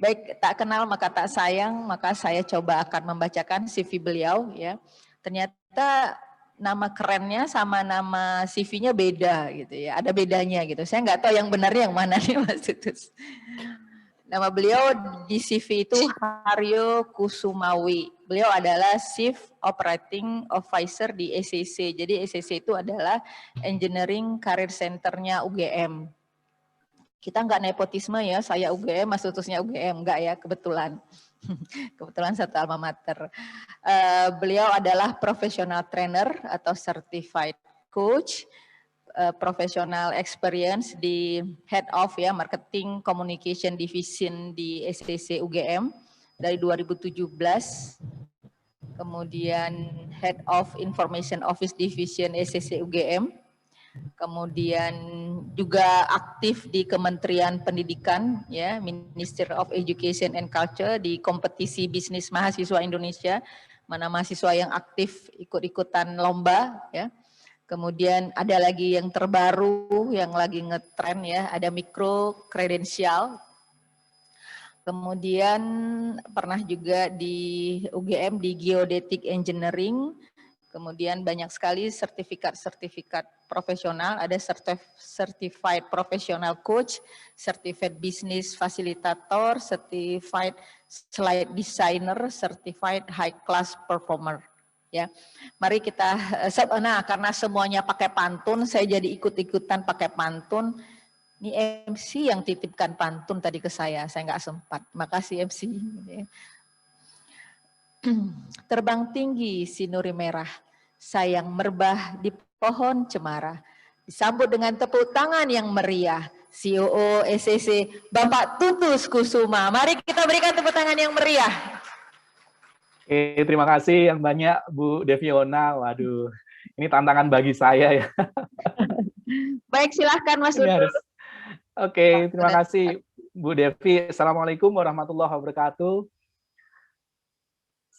Baik, tak kenal maka tak sayang, maka saya coba akan membacakan CV beliau ya. Ternyata nama kerennya sama nama CV-nya beda gitu ya. Ada bedanya gitu. Saya nggak tahu yang benarnya yang mana nih Mas Titus. Nama beliau di CV itu Haryo Kusumawi. Beliau adalah Chief Operating Officer di ECC. Jadi ECC itu adalah Engineering Career Center-nya UGM. Kita nggak nepotisme ya, saya UGM, Mas Tutusnya UGM, enggak ya, kebetulan. Kebetulan satu alma mater. Beliau adalah professional trainer atau certified coach, professional experience di head of ya marketing communication division di STC UGM dari 2017. Kemudian head of information office division STC UGM. Kemudian juga aktif di Kementerian Pendidikan, ya, Ministry of Education and Culture di kompetisi bisnis mahasiswa Indonesia, mana mahasiswa yang aktif ikut-ikutan lomba, ya. Kemudian ada lagi yang terbaru, yang lagi ngetren ya, ada mikro kredensial. Kemudian pernah juga di UGM di Geodetic Engineering. Kemudian banyak sekali sertifikat-sertifikat profesional, ada certified professional coach, certified business facilitator, certified slide designer, certified high class performer. Ya, mari kita, nah karena semuanya pakai pantun, saya jadi ikut-ikutan pakai pantun. Ini MC yang titipkan pantun tadi ke saya nggak sempat. Makasih MC. Terbang tinggi sinuri merah, sayang merbah di pohon cemara. Disambut dengan tepuk tangan yang meriah, COO SCC Bapak Tutus Kusuma. Mari kita berikan tepuk tangan yang meriah. Oke, terima kasih yang banyak Bu Deviona. Waduh, ini tantangan bagi saya ya. Baik, silahkan Mas Tutus. Oke, terima kasih Bu Devi. Assalamualaikum warahmatullahi wabarakatuh.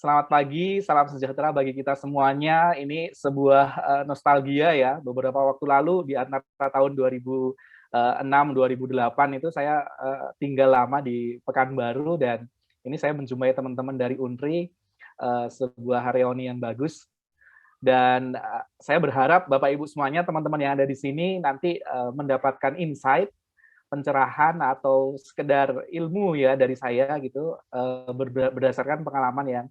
Selamat pagi, salam sejahtera bagi kita semuanya. Ini sebuah nostalgia ya. Beberapa waktu lalu di antara tahun 2006-2008 itu saya tinggal lama di Pekanbaru dan ini saya menjumpai teman-teman dari Unri, sebuah reuni yang bagus. Dan saya berharap Bapak Ibu semuanya, teman-teman yang ada di sini nanti mendapatkan insight, pencerahan atau sekedar ilmu ya dari saya gitu berdasarkan pengalaman yang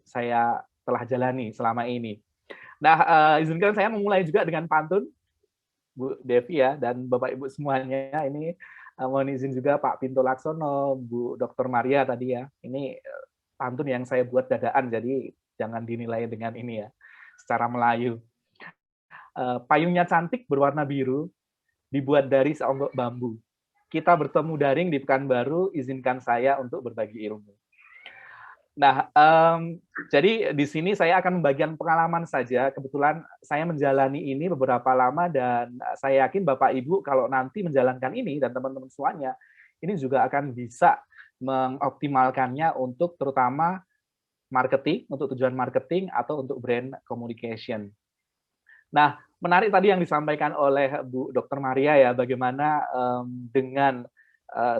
saya telah jalani selama ini. Nah, izinkan saya memulai juga dengan pantun, Bu Devi ya, dan Bapak Ibu semuanya. Ini mohon izin juga Pak Pinto Laksono, Bu Dr. Maria tadi ya. Ini pantun yang saya buat dadaan, jadi jangan dinilai dengan ini ya, secara Melayu. Payungnya cantik berwarna biru, dibuat dari seonggok bambu. Kita bertemu daring di Pekanbaru, izinkan saya untuk berbagi ilmu. Nah, jadi di sini saya akan membagikan pengalaman saja. Kebetulan saya menjalani ini beberapa lama dan saya yakin Bapak Ibu kalau nanti menjalankan ini dan teman-teman semuanya, ini juga akan bisa mengoptimalkannya untuk terutama marketing, untuk tujuan marketing atau untuk brand communication. Nah, menarik tadi yang disampaikan oleh Bu Dr. Maria ya, bagaimana dengan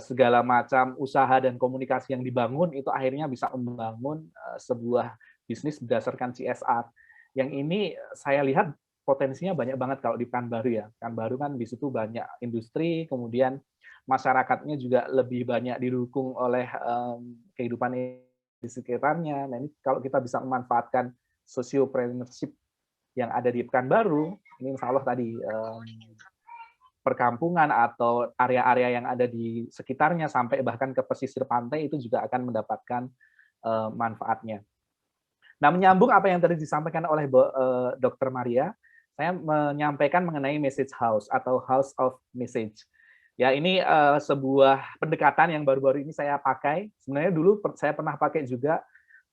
segala macam usaha dan komunikasi yang dibangun itu akhirnya bisa membangun sebuah bisnis berdasarkan CSR. Yang ini saya lihat potensinya banyak banget kalau di Pekanbaru ya. Pekanbaru kan di situ banyak industri, kemudian masyarakatnya juga lebih banyak didukung oleh kehidupan di sekitarnya. Nah, ini kalau kita bisa memanfaatkan sociopreneurship yang ada di Pekanbaru, ini insya Allah tadi perkampungan atau area-area yang ada di sekitarnya sampai bahkan ke pesisir pantai itu juga akan mendapatkan manfaatnya. Nah, menyambung apa yang tadi disampaikan oleh Dr. Maria, saya menyampaikan mengenai message house atau house of message. Ya, ini sebuah pendekatan yang baru-baru ini saya pakai. Sebenarnya dulu saya pernah pakai juga,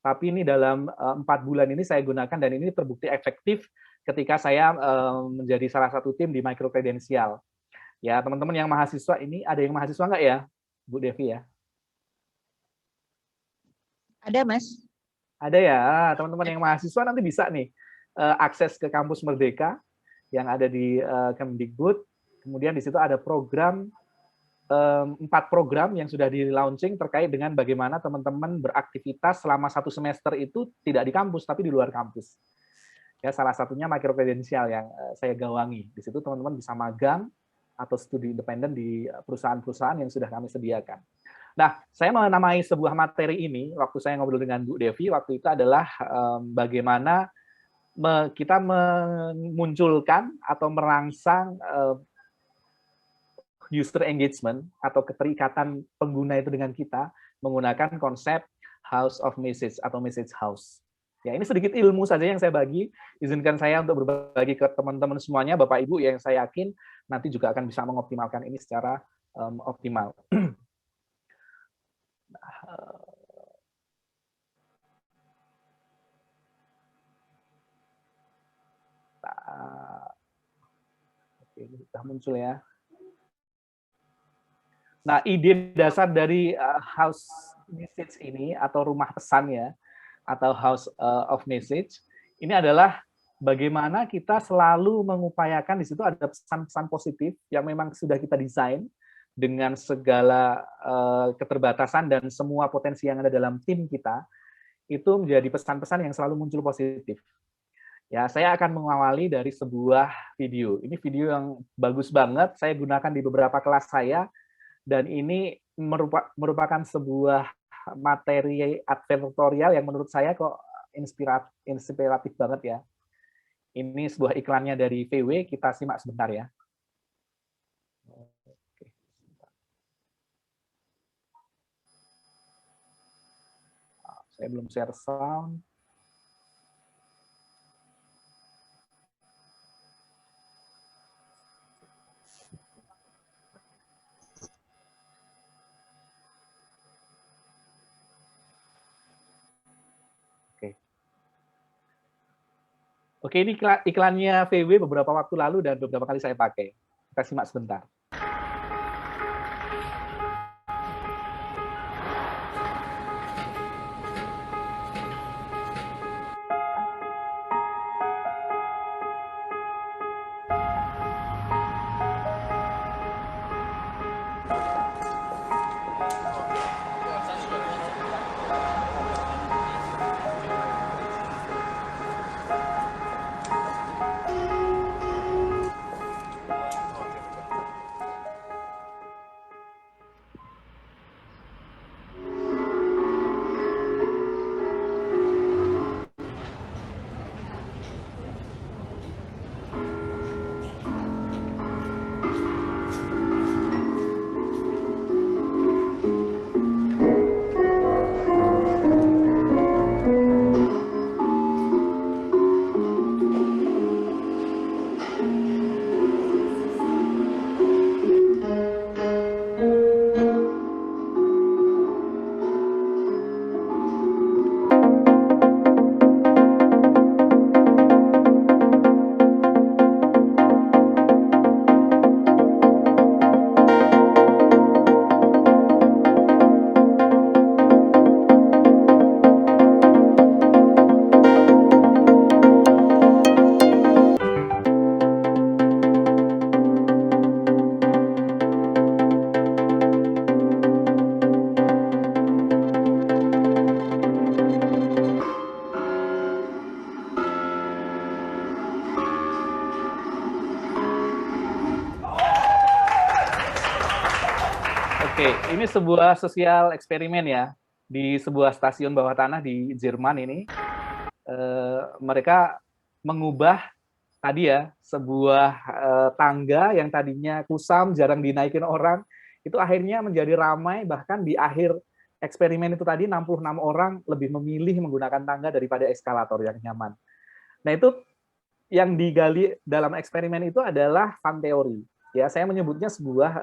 tapi ini dalam 4 bulan ini saya gunakan dan ini terbukti efektif ketika saya menjadi salah satu tim di micro kredensial. Ya, teman-teman yang mahasiswa ini, ada yang mahasiswa nggak ya, Bu Devi ya? Ada, Mas. Ada ya, teman-teman yang mahasiswa nanti bisa nih akses ke Kampus Merdeka yang ada di Kemdikbud. Kemudian di situ ada program 4 program yang sudah di-launching terkait dengan bagaimana teman-teman beraktivitas selama 1 semester itu tidak di kampus, tapi di luar kampus. Ya, salah satunya microcredensial yang saya gawangi. Di situ teman-teman bisa magang atau studi independen di perusahaan-perusahaan yang sudah kami sediakan. Nah, saya menamai sebuah materi ini, waktu saya ngobrol dengan Bu Devi, waktu itu adalah bagaimana kita memunculkan atau merangsang user engagement atau keterikatan pengguna itu dengan kita menggunakan konsep house of message atau message house. Ya, ini sedikit ilmu saja yang saya bagi. Izinkan saya untuk berbagi ke teman-teman semuanya, Bapak Ibu, yang saya yakin nanti juga akan bisa mengoptimalkan ini secara optimal. Oke, ini sudah muncul ya. Nah, ide dasar dari house message ini atau rumah pesan ya, atau house of message, ini adalah bagaimana kita selalu mengupayakan di situ ada pesan-pesan positif yang memang sudah kita desain dengan segala keterbatasan dan semua potensi yang ada dalam tim kita, itu menjadi pesan-pesan yang selalu muncul positif. Ya, saya akan mengawali dari sebuah video. Ini video yang bagus banget, saya gunakan di beberapa kelas saya, dan ini merupakan sebuah materi advertorial yang menurut saya kok inspiratif banget ya. Ini sebuah iklannya dari VW, kita simak sebentar ya. Saya belum share sound. Oke, ini iklannya VW beberapa waktu lalu dan beberapa kali saya pakai. Kita simak sebentar. Oke, ini sebuah sosial eksperimen ya, di sebuah stasiun bawah tanah di Jerman ini. Mereka mengubah tadi ya, sebuah tangga yang tadinya kusam, jarang dinaikin orang, itu akhirnya menjadi ramai, bahkan di akhir eksperimen itu tadi 66 orang lebih memilih menggunakan tangga daripada eskalator yang nyaman. Nah, itu yang digali dalam eksperimen itu adalah fun theory. Ya, saya menyebutnya sebuah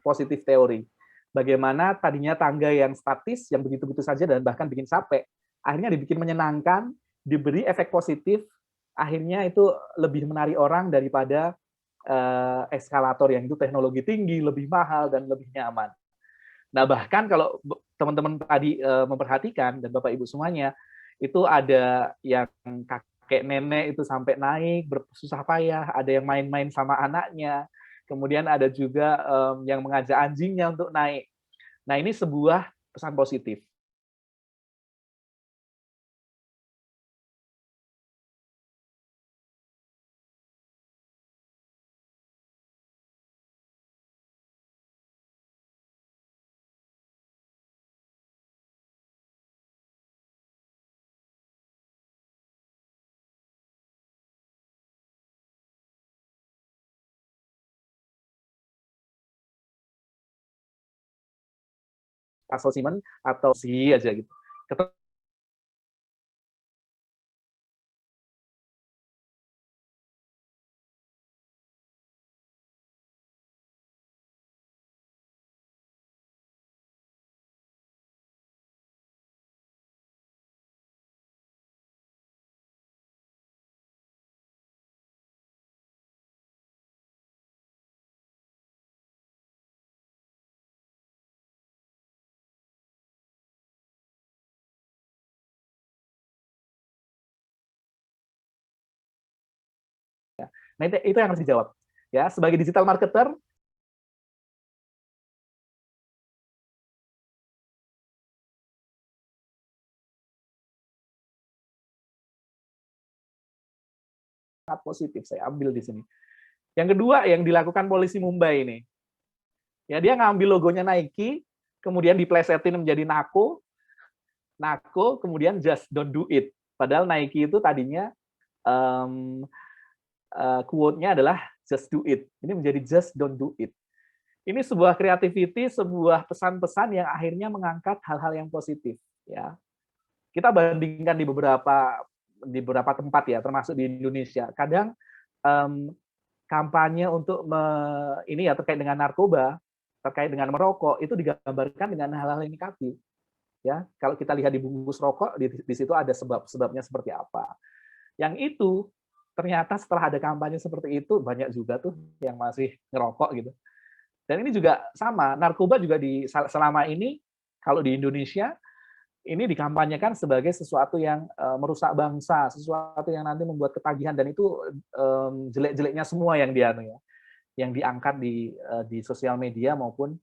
positif teori. Bagaimana tadinya tangga yang statis, yang begitu-begitu saja dan bahkan bikin capek, akhirnya dibikin menyenangkan, diberi efek positif, akhirnya itu lebih menarik orang daripada eskalator yang itu teknologi tinggi, lebih mahal, dan lebih nyaman. Nah, bahkan kalau teman-teman tadi memperhatikan, dan Bapak Ibu semuanya, itu ada yang kakek nenek itu sampai naik, bersusah payah, ada yang main-main sama anaknya, kemudian ada juga yang mengajak anjingnya untuk naik. Nah, ini sebuah pesan positif. Asosimen atau si aja gitu. Nah, itu yang harus dijawab. Ya, sebagai digital marketer, sangat positif saya ambil di sini. Yang kedua yang dilakukan polisi Mumbai ini, ya dia ngambil logonya Nike, kemudian diplesetin menjadi Nako, kemudian just don't do it. Padahal Nike itu tadinya quote-nya adalah just do it. Ini menjadi just don't do it. Ini sebuah creativity, sebuah pesan-pesan yang akhirnya mengangkat hal-hal yang positif. Ya, kita bandingkan di beberapa tempat ya, termasuk di Indonesia. Kadang kampanye untuk ini ya terkait dengan narkoba, terkait dengan merokok itu digambarkan dengan hal-hal yang negatif. Ya, kalau kita lihat di bungkus rokok di situ ada sebabnya seperti apa. Yang itu ternyata setelah ada kampanye seperti itu banyak juga tuh yang masih ngerokok gitu. Dan ini juga sama, narkoba juga selama ini kalau di Indonesia ini dikampanyekan sebagai sesuatu yang merusak bangsa, sesuatu yang nanti membuat ketagihan, dan itu jelek-jeleknya semua yang yang diangkat di sosial media maupun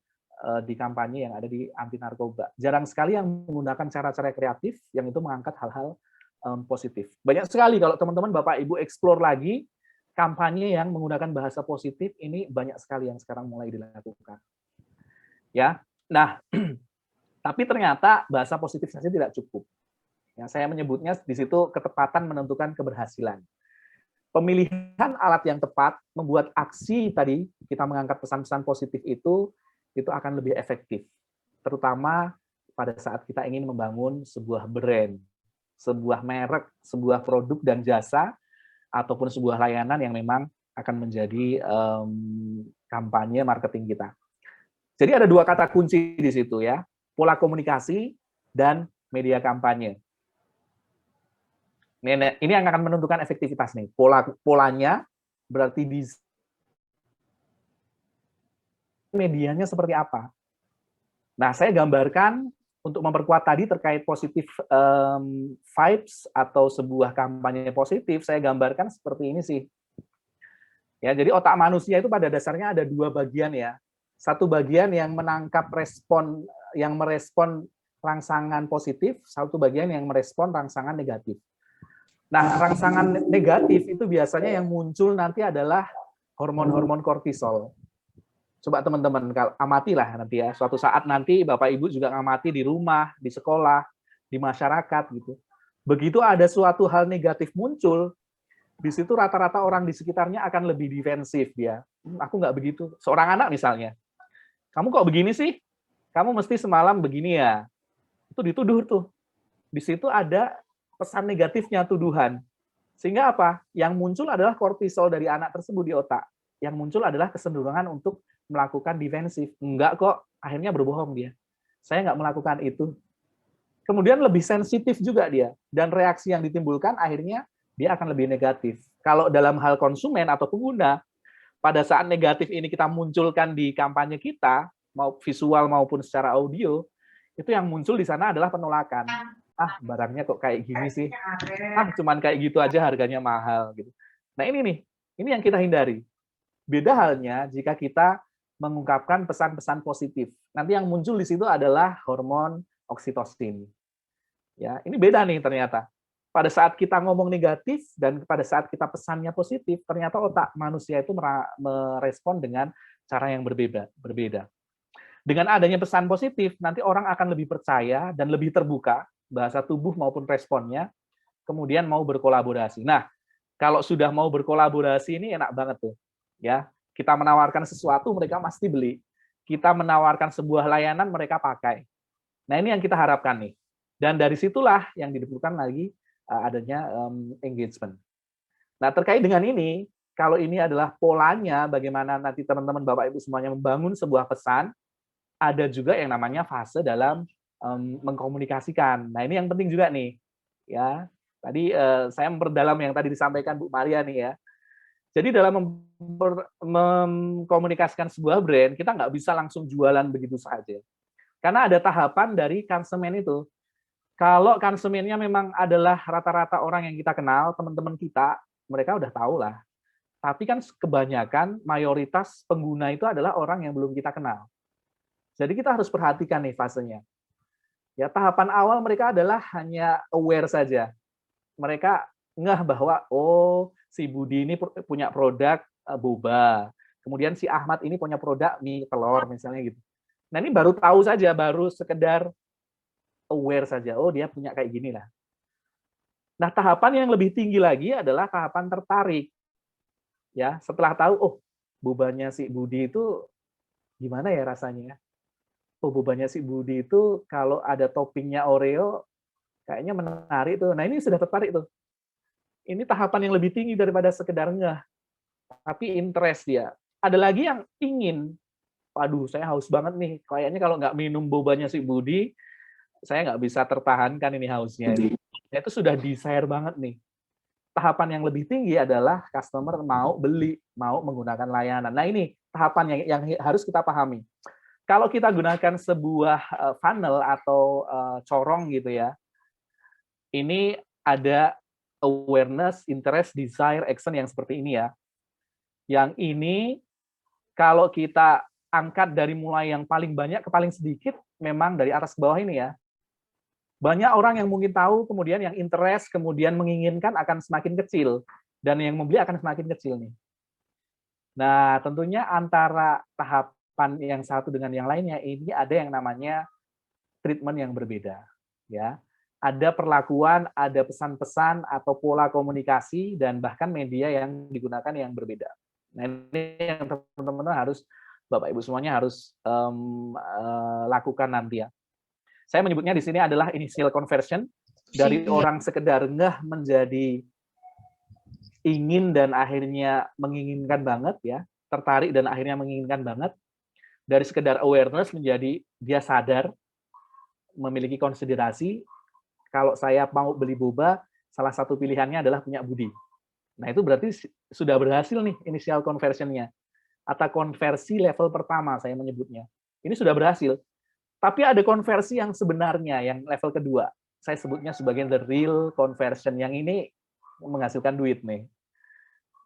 di kampanye yang ada di anti narkoba. Jarang sekali yang menggunakan cara-cara kreatif yang itu mengangkat hal-hal positif. Banyak sekali kalau teman-teman Bapak Ibu explore lagi kampanye yang menggunakan bahasa positif, ini banyak sekali yang sekarang mulai dilakukan. Ya. Nah, tapi ternyata bahasa positif saja tidak cukup. Ya, saya menyebutnya di situ ketepatan menentukan keberhasilan. Pemilihan alat yang tepat membuat aksi tadi kita mengangkat pesan-pesan positif itu akan lebih efektif. Terutama pada saat kita ingin membangun sebuah brand, sebuah merek, sebuah produk dan jasa, ataupun sebuah layanan yang memang akan menjadi kampanye marketing kita. Jadi ada dua kata kunci di situ ya, pola komunikasi dan media kampanye. Ini yang akan menentukan efektivitas nih. Polanya berarti di medianya seperti apa. Nah, saya gambarkan untuk memperkuat tadi terkait positif vibes atau sebuah kampanye positif, saya gambarkan seperti ini sih. Ya, jadi otak manusia itu pada dasarnya ada dua bagian ya. Satu bagian yang menangkap yang merespon rangsangan positif, satu bagian yang merespon rangsangan negatif. Nah, rangsangan negatif itu biasanya yang muncul nanti adalah hormon-hormon kortisol. Coba teman-teman amatilah nanti ya, suatu saat nanti Bapak Ibu juga ngamati di rumah, di sekolah, di masyarakat gitu. Begitu ada suatu hal negatif muncul, di situ rata-rata orang di sekitarnya akan lebih defensif dia. Aku nggak begitu. Seorang anak misalnya, kamu kok begini sih? Kamu mesti semalam begini ya. Itu dituduh tuh. Di situ ada pesan negatifnya, tuduhan. Sehingga apa? Yang muncul adalah kortisol dari anak tersebut di otak. Yang muncul adalah kecenderungan untuk melakukan defensif. Enggak kok, akhirnya berbohong dia. Saya nggak melakukan itu. Kemudian lebih sensitif juga dia. Dan reaksi yang ditimbulkan akhirnya dia akan lebih negatif. Kalau dalam hal konsumen atau pengguna, pada saat negatif ini kita munculkan di kampanye kita, mau visual maupun secara audio, itu yang muncul di sana adalah penolakan. Ah, barangnya kok kayak gini sih. Ah, cuman kayak gitu aja harganya mahal gitu. Nah, ini nih, ini yang kita hindari. Beda halnya jika kita mengungkapkan pesan-pesan positif. Nanti yang muncul di situ adalah hormon oksitosin. Ya, ini beda nih ternyata. Pada saat kita ngomong negatif dan pada saat kita pesannya positif, ternyata otak manusia itu merespon dengan cara yang berbeda. Dengan adanya pesan positif, nanti orang akan lebih percaya dan lebih terbuka, bahasa tubuh maupun responnya, kemudian mau berkolaborasi. Nah, kalau sudah mau berkolaborasi ini enak banget tuh. Ya, kita menawarkan sesuatu mereka pasti beli. Kita menawarkan sebuah layanan mereka pakai. Nah, ini yang kita harapkan nih. Dan dari situlah yang dibutuhkan lagi adanya engagement. Nah, terkait dengan ini, kalau ini adalah polanya bagaimana nanti teman-teman Bapak Ibu semuanya membangun sebuah pesan, ada juga yang namanya fase dalam mengkomunikasikan. Nah, ini yang penting juga nih. Ya, tadi saya memperdalam yang tadi disampaikan Bu Maria nih ya. Jadi dalam mengkomunikasikan sebuah brand, kita nggak bisa langsung jualan begitu saja. Karena ada tahapan dari konsumen itu. Kalau konsumennya memang adalah rata-rata orang yang kita kenal, teman-teman kita, mereka udah tahu lah. Tapi kan kebanyakan mayoritas pengguna itu adalah orang yang belum kita kenal. Jadi kita harus perhatikan nih fasenya. Ya, tahapan awal mereka adalah hanya aware saja. Mereka ngeh bahwa oh, si Budi ini punya produk boba. Kemudian si Ahmad ini punya produk mie telur misalnya gitu. Nah, ini baru tahu saja, baru sekedar aware saja. Oh, dia punya kayak gini lah. Nah, tahapan yang lebih tinggi lagi adalah tahapan tertarik. Ya, setelah tahu, oh, bobanya si Budi itu gimana ya rasanya? Oh, bobanya si Budi itu kalau ada toppingnya Oreo, kayaknya menarik tuh. Nah, ini sudah tertarik tuh. Ini tahapan yang lebih tinggi daripada sekedar ngeh, tapi interest dia. Ada lagi yang ingin, waduh, saya haus banget nih. Kayaknya kalau nggak minum bobanya si Budi, saya nggak bisa tertahankan ini hausnya. Itu sudah desire banget nih. Tahapan yang lebih tinggi adalah customer mau beli, mau menggunakan layanan. Nah, ini tahapan yang harus kita pahami. Kalau kita gunakan sebuah funnel atau corong gitu ya, ini ada awareness, interest, desire, action yang seperti ini ya. Yang ini kalau kita angkat dari mulai yang paling banyak ke paling sedikit, memang dari atas ke bawah ini ya. Banyak orang yang mungkin tahu, kemudian yang interest, kemudian menginginkan akan semakin kecil. Dan yang membeli akan semakin kecil nih. Nah, tentunya antara tahapan yang satu dengan yang lainnya, ini ada yang namanya treatment yang berbeda. Ya, ada perlakuan, ada pesan-pesan atau pola komunikasi dan bahkan media yang digunakan yang berbeda. Nah, ini yang teman-teman harus, Bapak Ibu semuanya harus lakukan nanti ya. Saya menyebutnya di sini adalah initial conversion, dari orang sekedar ngeh menjadi ingin dan akhirnya menginginkan banget ya, tertarik dan akhirnya menginginkan banget, dari sekedar awareness menjadi dia sadar, memiliki konsiderasi, kalau saya mau beli boba, salah satu pilihannya adalah punya Budi. Nah, itu berarti sudah berhasil nih initial conversion-nya. Atau konversi level pertama, saya menyebutnya. Ini sudah berhasil. Tapi ada konversi yang sebenarnya, yang level kedua. Saya sebutnya sebagai the real conversion. Yang ini menghasilkan duit nih.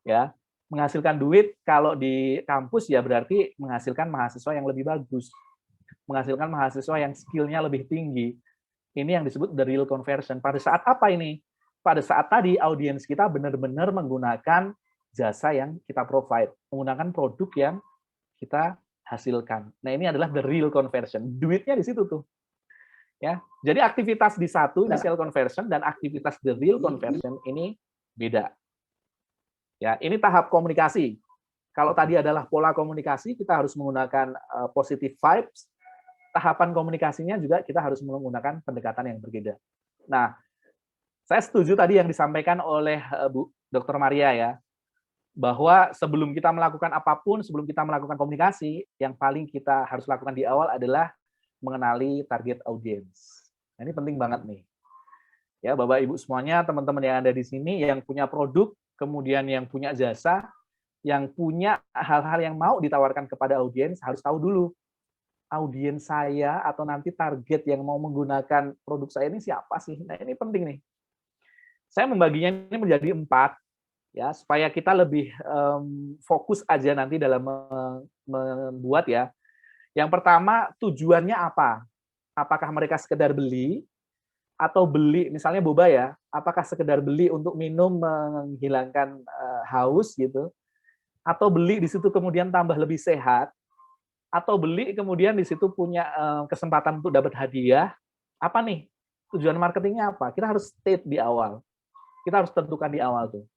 Ya, menghasilkan duit kalau di kampus ya berarti menghasilkan mahasiswa yang lebih bagus. Menghasilkan mahasiswa yang skill-nya lebih tinggi. Ini yang disebut the real conversion. Pada saat apa ini? Pada saat tadi audiens kita benar-benar menggunakan jasa yang kita provide, menggunakan produk yang kita hasilkan. Nah, ini adalah the real conversion. Duitnya di situ tuh. Ya. Jadi aktivitas di satu initial conversion dan aktivitas the real conversion ini beda. Ya, ini tahap komunikasi. Kalau tadi adalah pola komunikasi, kita harus menggunakan positive vibes. Tahapan komunikasinya juga kita harus menggunakan pendekatan yang berbeda. Nah, saya setuju tadi yang disampaikan oleh Bu Dr. Maria ya, bahwa sebelum kita melakukan apapun, sebelum kita melakukan komunikasi, yang paling kita harus lakukan di awal adalah mengenali target audience. Nah, ini penting banget nih. Ya, Bapak Ibu semuanya, teman-teman yang ada di sini yang punya produk, kemudian yang punya jasa, yang punya hal-hal yang mau ditawarkan kepada audiens, harus tahu dulu audiens saya atau nanti target yang mau menggunakan produk saya ini siapa sih? Nah, ini penting nih. Saya membaginya ini menjadi 4. ya, supaya kita lebih fokus aja nanti dalam membuat ya. Yang pertama, tujuannya apa? Apakah mereka sekedar beli, atau beli misalnya boba ya, apakah sekedar beli untuk minum menghilangkan haus gitu, atau beli di situ kemudian tambah lebih sehat, atau beli kemudian di situ punya kesempatan untuk dapat hadiah. Apa nih tujuan marketingnya apa? Kita harus state di awal, kita harus tentukan di awal tuh.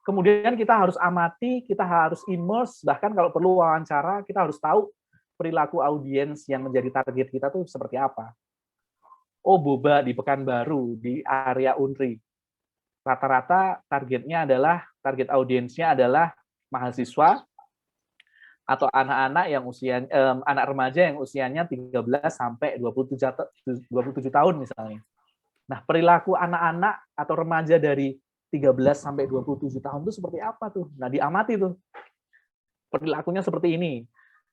Kemudian kita harus amati, kita harus immerse, bahkan kalau perlu wawancara, kita harus tahu perilaku audiens yang menjadi target kita tuh seperti apa. Oh, boba di Pekanbaru, di area Unri. Rata-rata target audiensnya adalah mahasiswa atau anak-anak yang anak remaja yang usianya 13 sampai 27 tahun misalnya. Nah, perilaku anak-anak atau remaja dari 13 sampai 27 tahun itu seperti apa tuh? Nah, diamati tuh. Perilakunya seperti ini.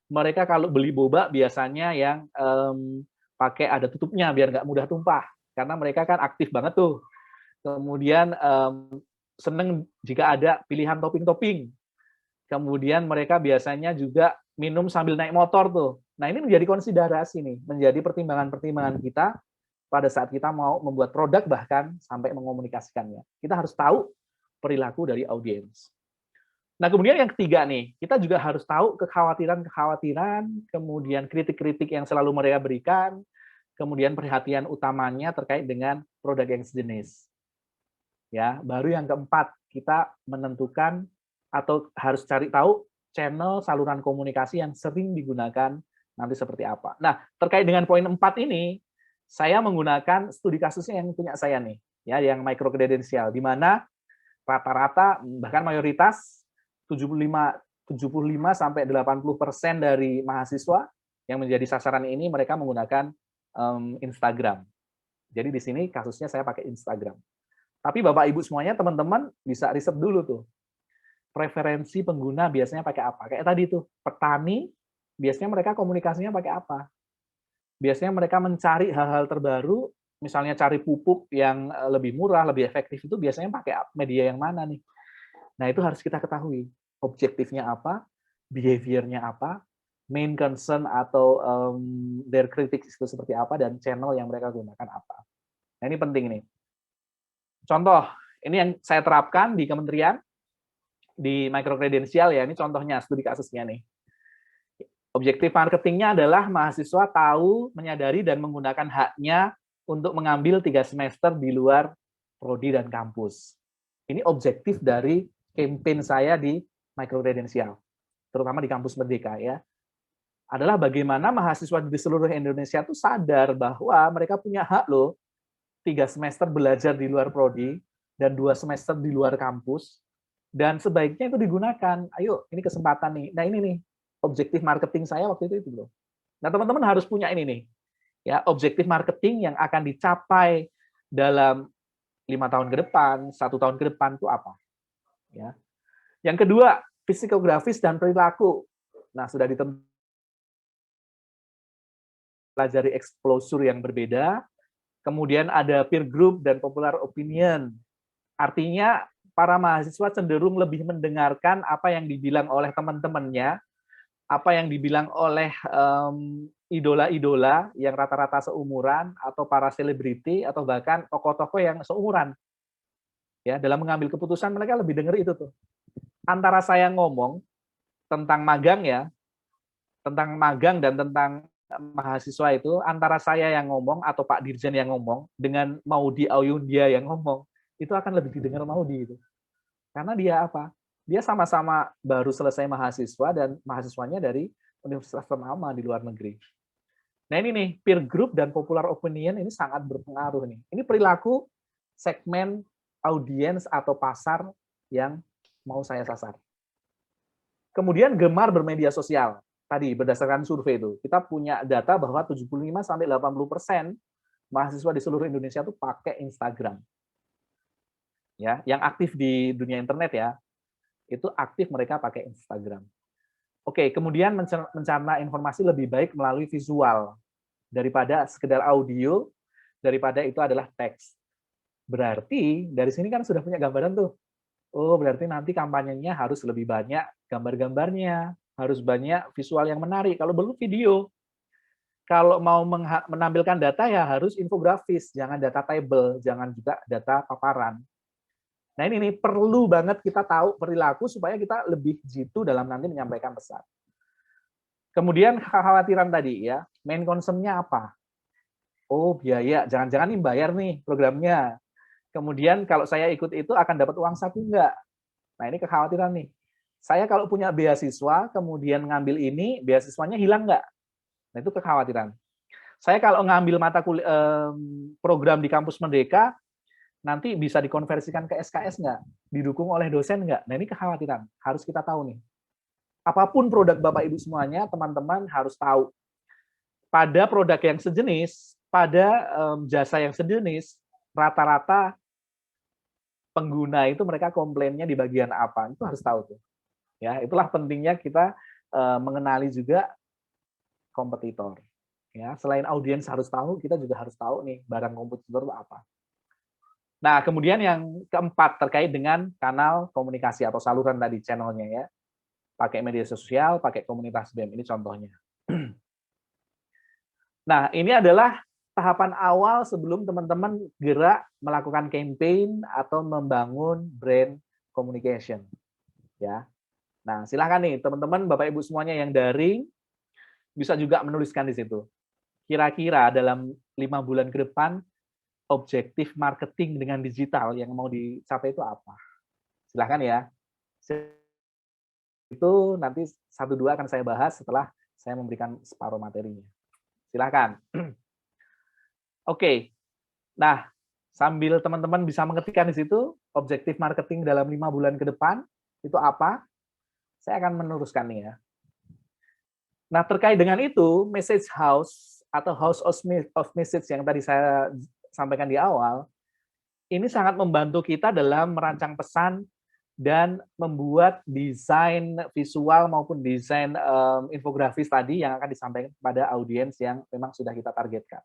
Mereka kalau beli boba biasanya yang pakai ada tutupnya biar nggak mudah tumpah. Karena mereka kan aktif banget tuh. Kemudian seneng jika ada pilihan topping-topping. Kemudian mereka biasanya juga minum sambil naik motor tuh. Nah, ini menjadi konsiderasi nih, menjadi pertimbangan-pertimbangan kita pada saat kita mau membuat produk bahkan sampai mengomunikasikannya. Kita harus tahu perilaku dari audiens. Nah, kemudian yang ketiga nih, kita juga harus tahu kekhawatiran-kekhawatiran, kemudian kritik-kritik yang selalu mereka berikan, kemudian perhatian utamanya terkait dengan produk yang sejenis. Ya, baru yang keempat, kita menentukan atau harus cari tahu channel saluran komunikasi yang sering digunakan nanti seperti apa. Nah, terkait dengan poin 4 ini, saya menggunakan studi kasusnya yang punya saya nih, ya, yang micro kredensial, di mana rata-rata bahkan mayoritas 75 sampai 80% dari mahasiswa yang menjadi sasaran ini mereka menggunakan Instagram. Jadi di sini kasusnya saya pakai Instagram. Tapi Bapak Ibu semuanya, teman-teman bisa riset dulu tuh. Preferensi pengguna biasanya pakai apa? Kayak tadi tuh, petani biasanya mereka komunikasinya pakai apa? Biasanya mereka mencari hal-hal terbaru, misalnya cari pupuk yang lebih murah, lebih efektif itu biasanya pakai media yang mana nih? Nah, itu harus kita ketahui. Objektifnya apa, behavior-nya apa, main concern atau their critics itu seperti apa, dan channel yang mereka gunakan apa. Nah, ini penting nih. Contoh, ini yang saya terapkan di kementerian, di micro kredensial ya, ini contohnya, studi kasusnya nih. Objektif marketingnya adalah mahasiswa tahu, menyadari, dan menggunakan haknya untuk mengambil 3 semester di luar prodi dan kampus. Ini objektif dari campaign saya di micro kredensial, terutama di kampus Merdeka ya. Adalah bagaimana mahasiswa di seluruh Indonesia itu sadar bahwa mereka punya hak loh 3 semester belajar di luar prodi dan 2 semester di luar kampus, dan sebaiknya itu digunakan. Ayo, ini kesempatan nih. Nah, ini nih objektif marketing saya waktu itu loh. Nah, teman-teman harus punya ini nih. Ya, objektif marketing yang akan dicapai dalam 5 tahun ke depan, 1 tahun ke depan itu apa? Ya. Yang kedua, psikografis dan perilaku. Nah, sudah dipelajari exposure yang berbeda. Kemudian ada peer group dan popular opinion. Artinya para mahasiswa cenderung lebih mendengarkan apa yang dibilang oleh teman-temannya, apa yang dibilang oleh idola-idola yang rata-rata seumuran, atau para selebriti, atau bahkan tokoh-tokoh yang seumuran. Ya, dalam mengambil keputusan mereka lebih dengar itu tuh. Antara saya ngomong tentang magang ya, tentang magang dan tentang mahasiswa itu, antara saya yang ngomong atau Pak Dirjen yang ngomong dengan Maudy Ayunda yang ngomong, itu akan lebih didengar Maudy itu. Karena dia apa? Dia sama-sama baru selesai mahasiswa dan mahasiswanya dari universitas ternama di luar negeri. Nah, ini nih, peer group dan popular opinion ini sangat berpengaruh nih. Ini perilaku segmen audiens atau pasar yang mau saya sasar. Kemudian gemar bermedia sosial. Tadi berdasarkan survei itu, kita punya data bahwa 75 sampai 80% mahasiswa di seluruh Indonesia itu pakai Instagram. Ya, yang aktif di dunia internet ya, itu aktif mereka pakai Instagram. Oke, kemudian mencerna informasi lebih baik melalui visual daripada sekedar audio, daripada itu adalah teks. Berarti dari sini kan sudah punya gambaran tuh. Oh, berarti nanti kampanyenya harus lebih banyak gambar-gambarnya, harus banyak visual yang menarik. Kalau belum video, kalau mau menampilkan data ya harus infografis, jangan data table, jangan juga data paparan. Nah ini nih, perlu banget kita tahu perilaku supaya kita lebih jitu dalam nanti menyampaikan pesan. Kemudian kekhawatiran tadi ya, main concern-nya apa? Oh biaya, jangan-jangan nih bayar nih programnya. Kemudian kalau saya ikut itu akan dapat uang saku enggak? Nah ini kekhawatiran nih. Saya kalau punya beasiswa, kemudian ngambil ini, beasiswanya hilang nggak? Nah itu kekhawatiran. Saya kalau ngambil mata kuliah program di kampus Merdeka, nanti bisa dikonversikan ke SKS nggak? Didukung oleh dosen nggak? Nah ini kekhawatiran, harus kita tahu nih. Apapun produk Bapak Ibu semuanya, teman-teman harus tahu. Pada produk yang sejenis, pada jasa yang sejenis, rata-rata pengguna itu mereka komplainnya di bagian apa? Itu harus tahu tuh. Ya, itulah pentingnya kita mengenali juga kompetitor. Ya, selain audiens harus tahu, kita juga harus tahu nih barang kompetitor itu apa. Nah, kemudian yang keempat terkait dengan kanal komunikasi atau saluran tadi channelnya ya. Pakai media sosial, pakai komunitas BEM. Ini contohnya. Nah, ini adalah tahapan awal sebelum teman-teman gerak melakukan campaign atau membangun brand communication. Ya. Nah, silahkan nih teman-teman, Bapak Ibu semuanya yang daring bisa juga menuliskan di situ. Kira-kira dalam 5 bulan ke depan objektif marketing dengan digital yang mau dicapai itu apa? Silahkan ya. Itu nanti 1-2 akan saya bahas setelah saya memberikan separuh materinya. Silahkan. Oke. Nah, sambil teman-teman bisa mengetikkan di situ objektif marketing dalam 5 bulan ke depan itu apa? Saya akan meneruskan nih ya. Nah, terkait dengan itu, message house atau house of message yang tadi saya sampaikan di awal, ini sangat membantu kita dalam merancang pesan dan membuat desain visual maupun desain infografis tadi yang akan disampaikan kepada audiens yang memang sudah kita targetkan.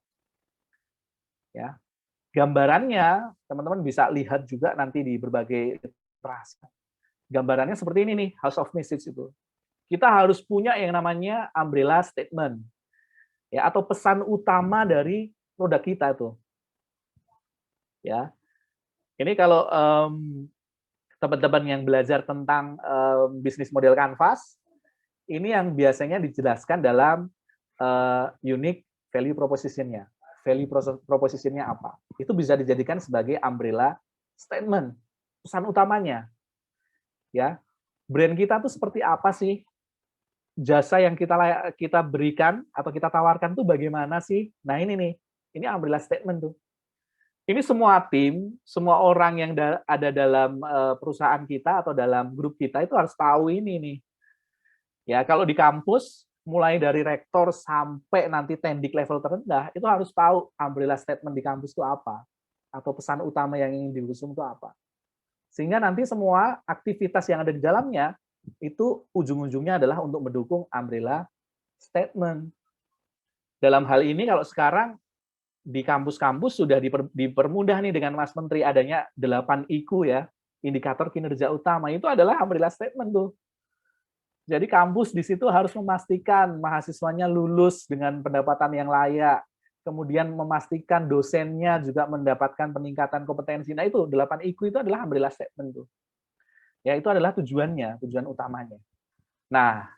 Ya, gambarannya teman-teman bisa lihat juga nanti di berbagai literasi. Gambarannya seperti ini nih, house of message itu. Kita harus punya yang namanya umbrella statement, ya, atau pesan utama dari produk kita tuh. Ya, ini kalau teman-teman yang belajar tentang bisnis model Canvas, ini yang biasanya dijelaskan dalam unique value proposition-nya. Value proposition-nya apa? Itu bisa dijadikan sebagai umbrella statement, pesan utamanya. Ya, brand kita tuh seperti apa sih? Jasa yang kita berikan atau kita tawarkan tuh bagaimana sih? Nah ini nih, ini umbrella statement tuh. Ini semua tim, semua orang yang ada dalam perusahaan kita atau dalam grup kita itu harus tahu ini nih. Ya kalau di kampus, mulai dari rektor sampai nanti tendik level terendah, itu harus tahu umbrella statement di kampus itu apa, atau pesan utama yang ingin diusung itu apa. Sehingga nanti semua aktivitas yang ada di dalamnya itu ujung-ujungnya adalah untuk mendukung umbrella statement. Dalam hal ini kalau sekarang di kampus-kampus sudah dipermudah nih dengan Mas Menteri adanya 8 IQ ya, indikator kinerja utama itu adalah umbrella statement tuh. Jadi kampus di situ harus memastikan mahasiswanya lulus dengan pendapatan yang layak, kemudian memastikan dosennya juga mendapatkan peningkatan kompetensi. Nah itu 8 IQ itu adalah umbrella statement tuh. Ya itu adalah tujuannya, tujuan utamanya. Nah,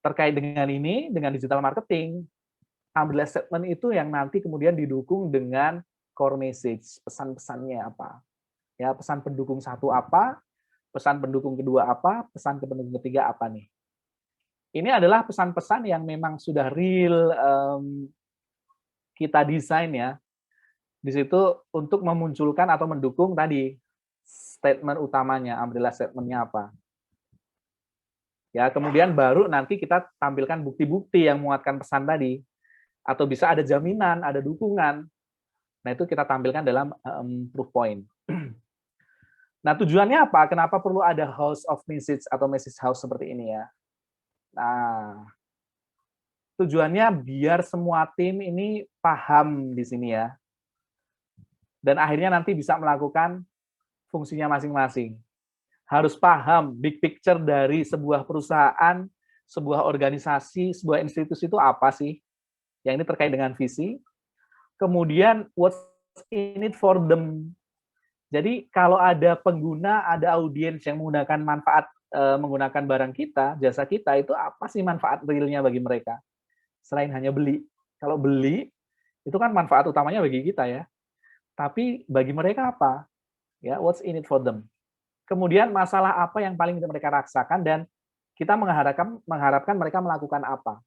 terkait dengan ini, dengan digital marketing, umbrella statement itu yang nanti kemudian didukung dengan core message, pesan-pesannya apa. Ya, pesan pendukung 1 apa, pesan pendukung kedua apa, pesan pendukung ketiga apa nih. Ini adalah pesan-pesan yang memang sudah real kita desain ya. Di situ untuk memunculkan atau mendukung tadi statement utamanya, umbrella statement-nya apa. Ya, kemudian baru nanti kita tampilkan bukti-bukti yang menguatkan pesan tadi. Atau bisa ada jaminan, ada dukungan. Nah, itu kita tampilkan dalam proof point. Nah, tujuannya apa? Kenapa perlu ada house of message atau message house seperti ini ya? Nah, tujuannya biar semua tim ini paham di sini ya. Dan akhirnya nanti bisa melakukan fungsinya masing-masing. harus paham big picture dari sebuah perusahaan, sebuah organisasi, sebuah institusi itu apa sih. Yang ini terkait dengan visi. Kemudian what's in it for them. Jadi kalau ada pengguna, ada audiens yang menggunakan menggunakan barang kita, jasa kita, itu apa sih manfaat realnya bagi mereka? Selain hanya beli. Kalau beli, itu kan manfaat utamanya bagi kita ya. Tapi bagi mereka apa? Ya, what's in it for them? Kemudian masalah apa yang paling mereka rasakan dan kita mengharapkan mereka melakukan apa?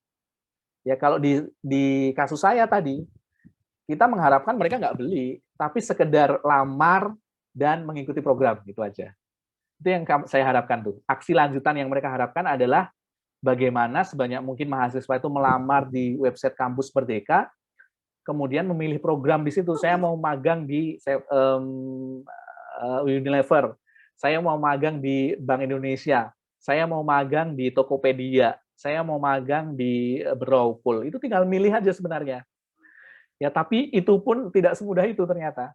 Ya kalau di kasus saya tadi, kita mengharapkan mereka nggak beli, tapi sekedar lamar dan mengikuti program gitu aja. Itu yang saya harapkan tuh. Aksi lanjutan yang mereka harapkan adalah bagaimana sebanyak mungkin mahasiswa itu melamar di website Kampus Merdeka, kemudian memilih program di situ. Saya mau magang di Unilever, saya mau magang di Bank Indonesia, saya mau magang di Tokopedia, saya mau magang di Browpool. Itu tinggal milih aja sebenarnya. Ya, tapi itu pun tidak semudah itu ternyata.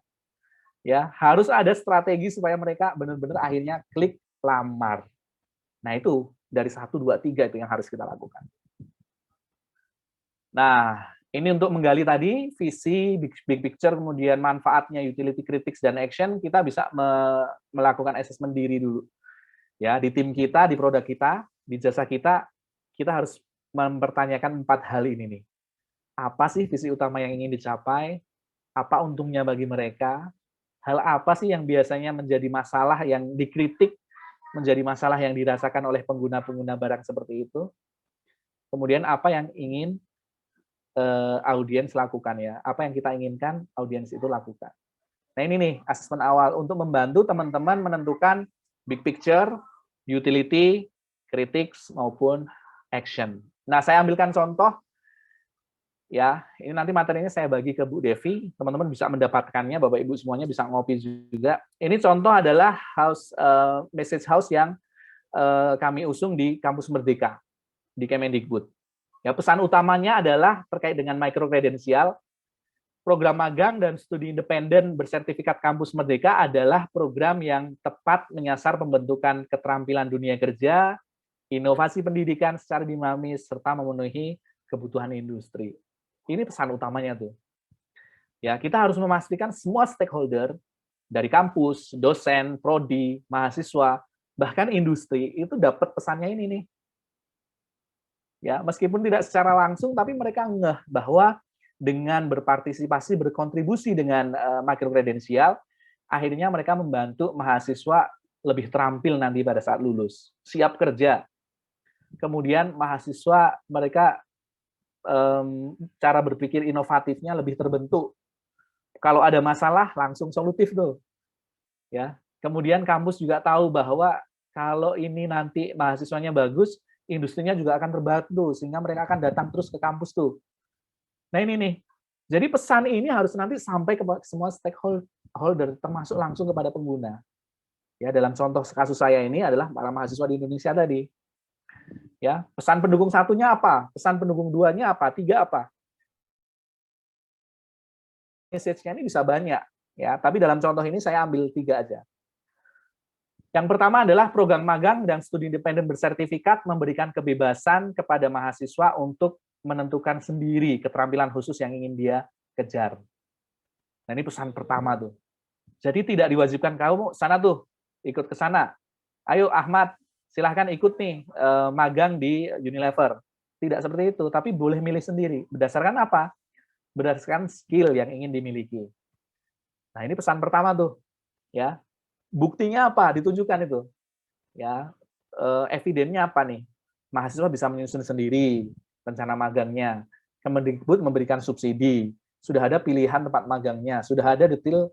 Ya, harus ada strategi supaya mereka benar-benar akhirnya klik lamar. Nah, itu dari 1 2 3 itu yang harus kita lakukan. Nah, ini untuk menggali tadi visi, big picture, kemudian manfaatnya, utility, critics, dan action, kita bisa melakukan assessment diri dulu. Ya, di tim kita, di produk kita, di jasa kita harus mempertanyakan 4 hal ini nih. Apa sih visi utama yang ingin dicapai? Apa untungnya bagi mereka? Hal apa sih yang biasanya menjadi masalah yang dikritik, menjadi masalah yang dirasakan oleh pengguna-pengguna barang seperti itu? Kemudian apa yang ingin audiens lakukan ya? Apa yang kita inginkan audiens itu lakukan? Nah ini nih asesmen awal untuk membantu teman-teman menentukan big picture, utility, critics maupun action. Nah saya ambilkan contoh. Ya, ini nanti materinya saya bagi ke Bu Devi, teman-teman bisa mendapatkannya, Bapak Ibu semuanya bisa ngopi juga. Ini contoh adalah message house yang kami usung di Kampus Merdeka di Kemendikbud. Ya, pesan utamanya adalah terkait dengan micro kredensial. Program magang dan studi independen bersertifikat Kampus Merdeka adalah program yang tepat menyasar pembentukan keterampilan dunia kerja, inovasi pendidikan secara dinamis serta memenuhi kebutuhan industri. Ini pesan utamanya tuh. Ya, kita harus memastikan semua stakeholder dari kampus, dosen, prodi, mahasiswa, bahkan industri itu dapat pesannya ini nih. Ya, meskipun tidak secara langsung tapi mereka ngeh bahwa dengan berpartisipasi, berkontribusi dengan microcredensial, akhirnya mereka membantu mahasiswa lebih terampil nanti pada saat lulus, siap kerja. Kemudian mahasiswa mereka cara berpikir inovatifnya lebih terbentuk. Kalau ada masalah langsung solutif tuh. Ya. Kemudian kampus juga tahu bahwa kalau ini nanti mahasiswanya bagus, industrinya juga akan terbantu sehingga mereka akan datang terus ke kampus tuh. Nah ini nih. Jadi pesan ini harus nanti sampai ke semua stakeholder termasuk langsung kepada pengguna. Ya, dalam contoh kasus saya ini adalah para mahasiswa di Indonesia tadi. Ya, pesan pendukung satunya apa? Pesan pendukung duanya apa? 3 apa? Message-nya ini bisa banyak, ya. Tapi dalam contoh ini saya ambil 3 aja. Yang pertama adalah program magang dan studi independen bersertifikat memberikan kebebasan kepada mahasiswa untuk menentukan sendiri keterampilan khusus yang ingin dia kejar. Nah ini pesan pertama tuh. Jadi tidak diwajibkan kamu sana tuh, ikut ke sana. Ayo Ahmad, silahkan ikut nih magang di Unilever. Tidak seperti itu, tapi boleh milih sendiri. Berdasarkan apa? Berdasarkan skill yang ingin dimiliki. Nah, ini pesan pertama tuh. Ya. Buktinya apa? Ditunjukkan itu. Ya. Evidennya apa nih? Mahasiswa bisa menyusun sendiri rencana magangnya. Kemendikbud memberikan subsidi. Sudah ada pilihan tempat magangnya, sudah ada detail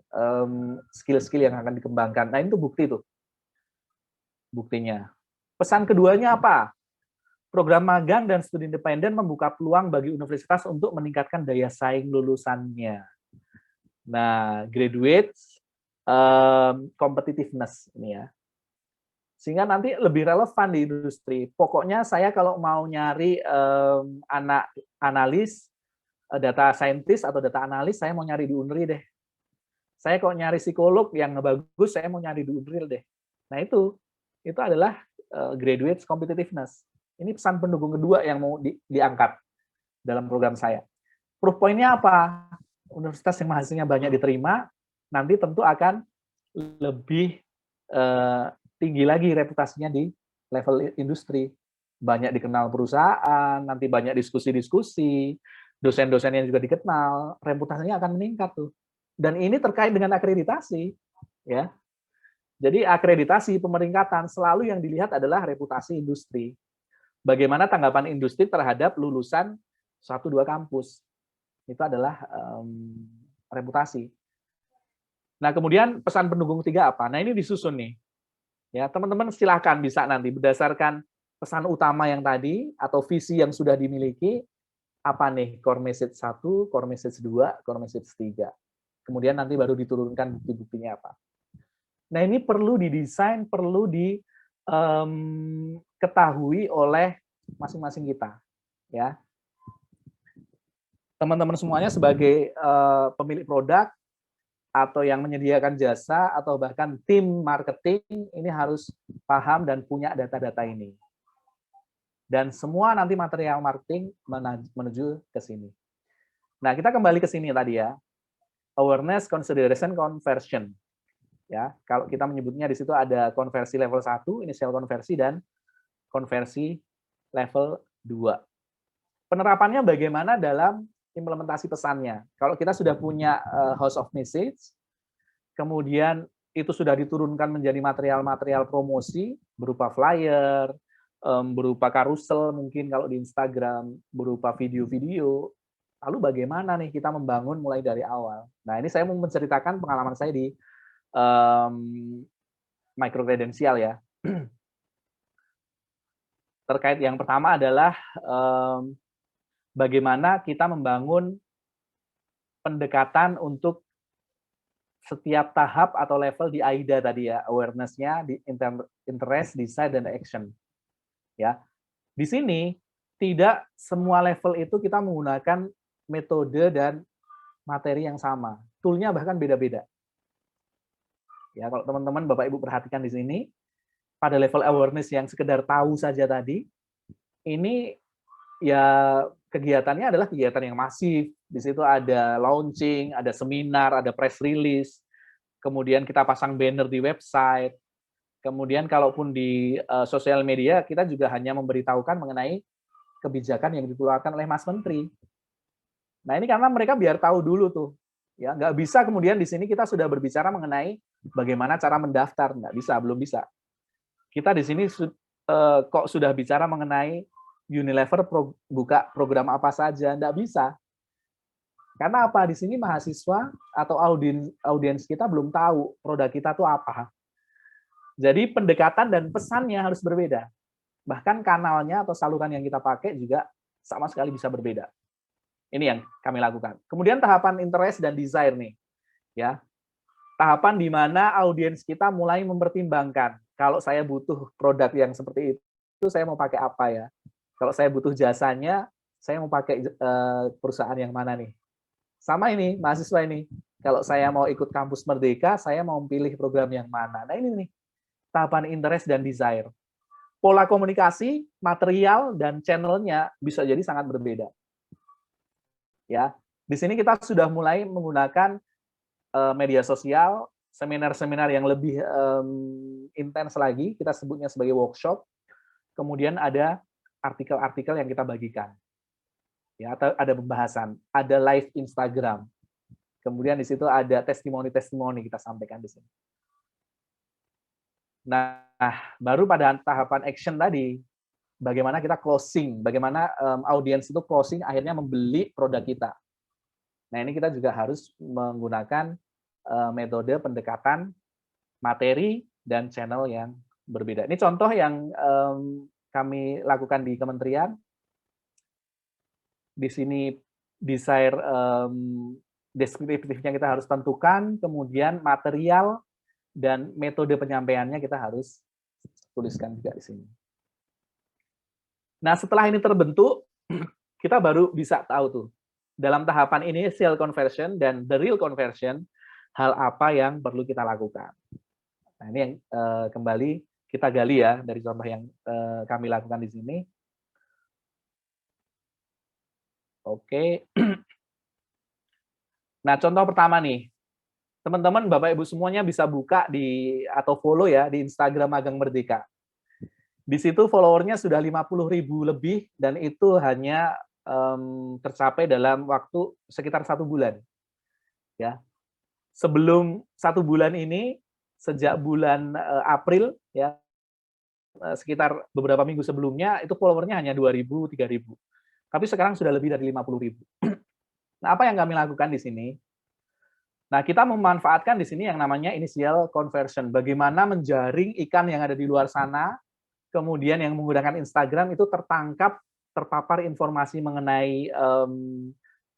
skill-skill yang akan dikembangkan. Nah, itu bukti tuh. Buktinya. Pesan keduanya apa? Program magang dan studi independen membuka peluang bagi universitas untuk meningkatkan daya saing lulusannya. Nah, graduate competitiveness ini ya. Sehingga nanti lebih relevan di industri. Pokoknya saya kalau mau nyari anak analis, data scientist atau data analis, saya mau nyari di Unri deh. Saya kalau nyari psikolog yang bagus, saya mau nyari di Unril deh. Nah itu. itu adalah graduate competitiveness. Ini pesan pendukung kedua yang mau diangkat dalam program saya. Proof point-nya apa? Universitas yang mahasiswanya banyak diterima, nanti tentu akan lebih tinggi lagi reputasinya di level industri. Banyak dikenal perusahaan, nanti banyak diskusi-diskusi, dosen-dosen yang juga dikenal, reputasinya akan meningkat tuh. Dan ini terkait dengan akreditasi, ya. Jadi akreditasi pemeringkatan selalu yang dilihat adalah reputasi industri. Bagaimana tanggapan industri terhadap lulusan 1-2 kampus. Itu adalah reputasi. Nah, kemudian pesan pendukung ketiga apa? Nah, ini disusun nih. Ya, teman-teman silahkan bisa nanti berdasarkan pesan utama yang tadi atau visi yang sudah dimiliki, apa nih core message 1, core message 2, core message 3. Kemudian nanti baru diturunkan bukti-buktinya apa. Nah, ini perlu didesain, perlu diketahui oleh masing-masing kita, ya. Teman-teman semuanya sebagai pemilik produk atau yang menyediakan jasa atau bahkan tim marketing ini harus paham dan punya data-data ini. Dan semua nanti material marketing menuju ke sini. Nah, kita kembali ke sini tadi ya. Awareness, consideration, conversion. Ya, kalau kita menyebutnya di situ ada konversi level 1, inisial konversi, dan konversi level 2. Penerapannya bagaimana dalam implementasi pesannya? Kalau kita sudah punya house of message, kemudian itu sudah diturunkan menjadi material-material promosi, berupa flyer, berupa karusel mungkin kalau di Instagram, berupa video-video, lalu bagaimana nih kita membangun mulai dari awal? Nah, ini saya mau menceritakan pengalaman saya di micro kredensial ya. Terkait yang pertama adalah bagaimana kita membangun pendekatan untuk setiap tahap atau level di AIDA tadi ya, awareness-nya, di interest, desire, dan action. Ya, di sini tidak semua level itu kita menggunakan metode dan materi yang sama, toolnya bahkan beda-beda. Ya, kalau teman-teman Bapak Ibu perhatikan di sini, pada level awareness yang sekedar tahu saja tadi, ini ya kegiatannya adalah kegiatan yang masif. Di situ ada launching, ada seminar, ada press release, kemudian kita pasang banner di website, kemudian kalaupun di sosial media, kita juga hanya memberitahukan mengenai kebijakan yang dikeluarkan oleh Mas Menteri. Nah, ini karena mereka biar tahu dulu tuh. Ya, nggak bisa kemudian di sini kita sudah berbicara mengenai bagaimana cara mendaftar, nggak bisa, belum bisa. Kita di sini kok sudah bicara mengenai Unilever buka program apa saja, nggak bisa. Karena apa? Di sini mahasiswa atau audiens kita belum tahu produk kita tuh apa. Jadi pendekatan dan pesannya harus berbeda. Bahkan kanalnya atau saluran yang kita pakai juga sama sekali bisa berbeda. Ini yang kami lakukan. Kemudian tahapan interest dan desire nih. Ya. Tahapan di mana audiens kita mulai mempertimbangkan, kalau saya butuh produk yang seperti itu saya mau pakai apa ya? Kalau saya butuh jasanya, saya mau pakai perusahaan yang mana nih? Sama ini, mahasiswa ini. Kalau saya mau ikut kampus Merdeka, saya mau pilih program yang mana? Nah, ini nih, tahapan interest dan desire. Pola komunikasi, material, dan channelnya bisa jadi sangat berbeda. Ya, di sini kita sudah mulai menggunakan media sosial, seminar-seminar yang lebih intens lagi, kita sebutnya sebagai workshop. Kemudian ada artikel-artikel yang kita bagikan. Ya, atau ada pembahasan, ada live Instagram. Kemudian di situ ada testimoni-testimoni kita sampaikan di sini. Nah, baru pada tahapan action tadi, bagaimana kita closing, bagaimana audiens itu closing akhirnya membeli produk kita. Nah, ini kita juga harus menggunakan metode pendekatan materi dan channel yang berbeda. Ini contoh yang kami lakukan di kementerian. Di sini desire deskriptifnya kita harus tentukan, kemudian material dan metode penyampaiannya kita harus tuliskan juga di sini. Nah, setelah ini terbentuk, kita baru bisa tahu tuh, dalam tahapan initial conversion dan the real conversion, hal apa yang perlu kita lakukan. Nah, ini yang kembali kita gali ya dari contoh yang kami lakukan di sini. Oke. Nah, contoh pertama nih. Teman-teman, Bapak Ibu semuanya bisa buka atau follow ya di Instagram Magang Merdeka. Di situ followernya sudah 50.000 lebih dan itu hanya tercapai dalam waktu sekitar 1 bulan. Ya, sebelum 1 bulan ini, sejak bulan April ya, sekitar beberapa minggu sebelumnya itu followernya hanya 2.000, 3.000. Tapi sekarang sudah lebih dari 50.000. Nah, apa yang kami lakukan di sini? Nah, kita memanfaatkan di sini yang namanya initial conversion. Bagaimana menjaring ikan yang ada di luar sana, kemudian yang menggunakan Instagram itu terpapar informasi mengenai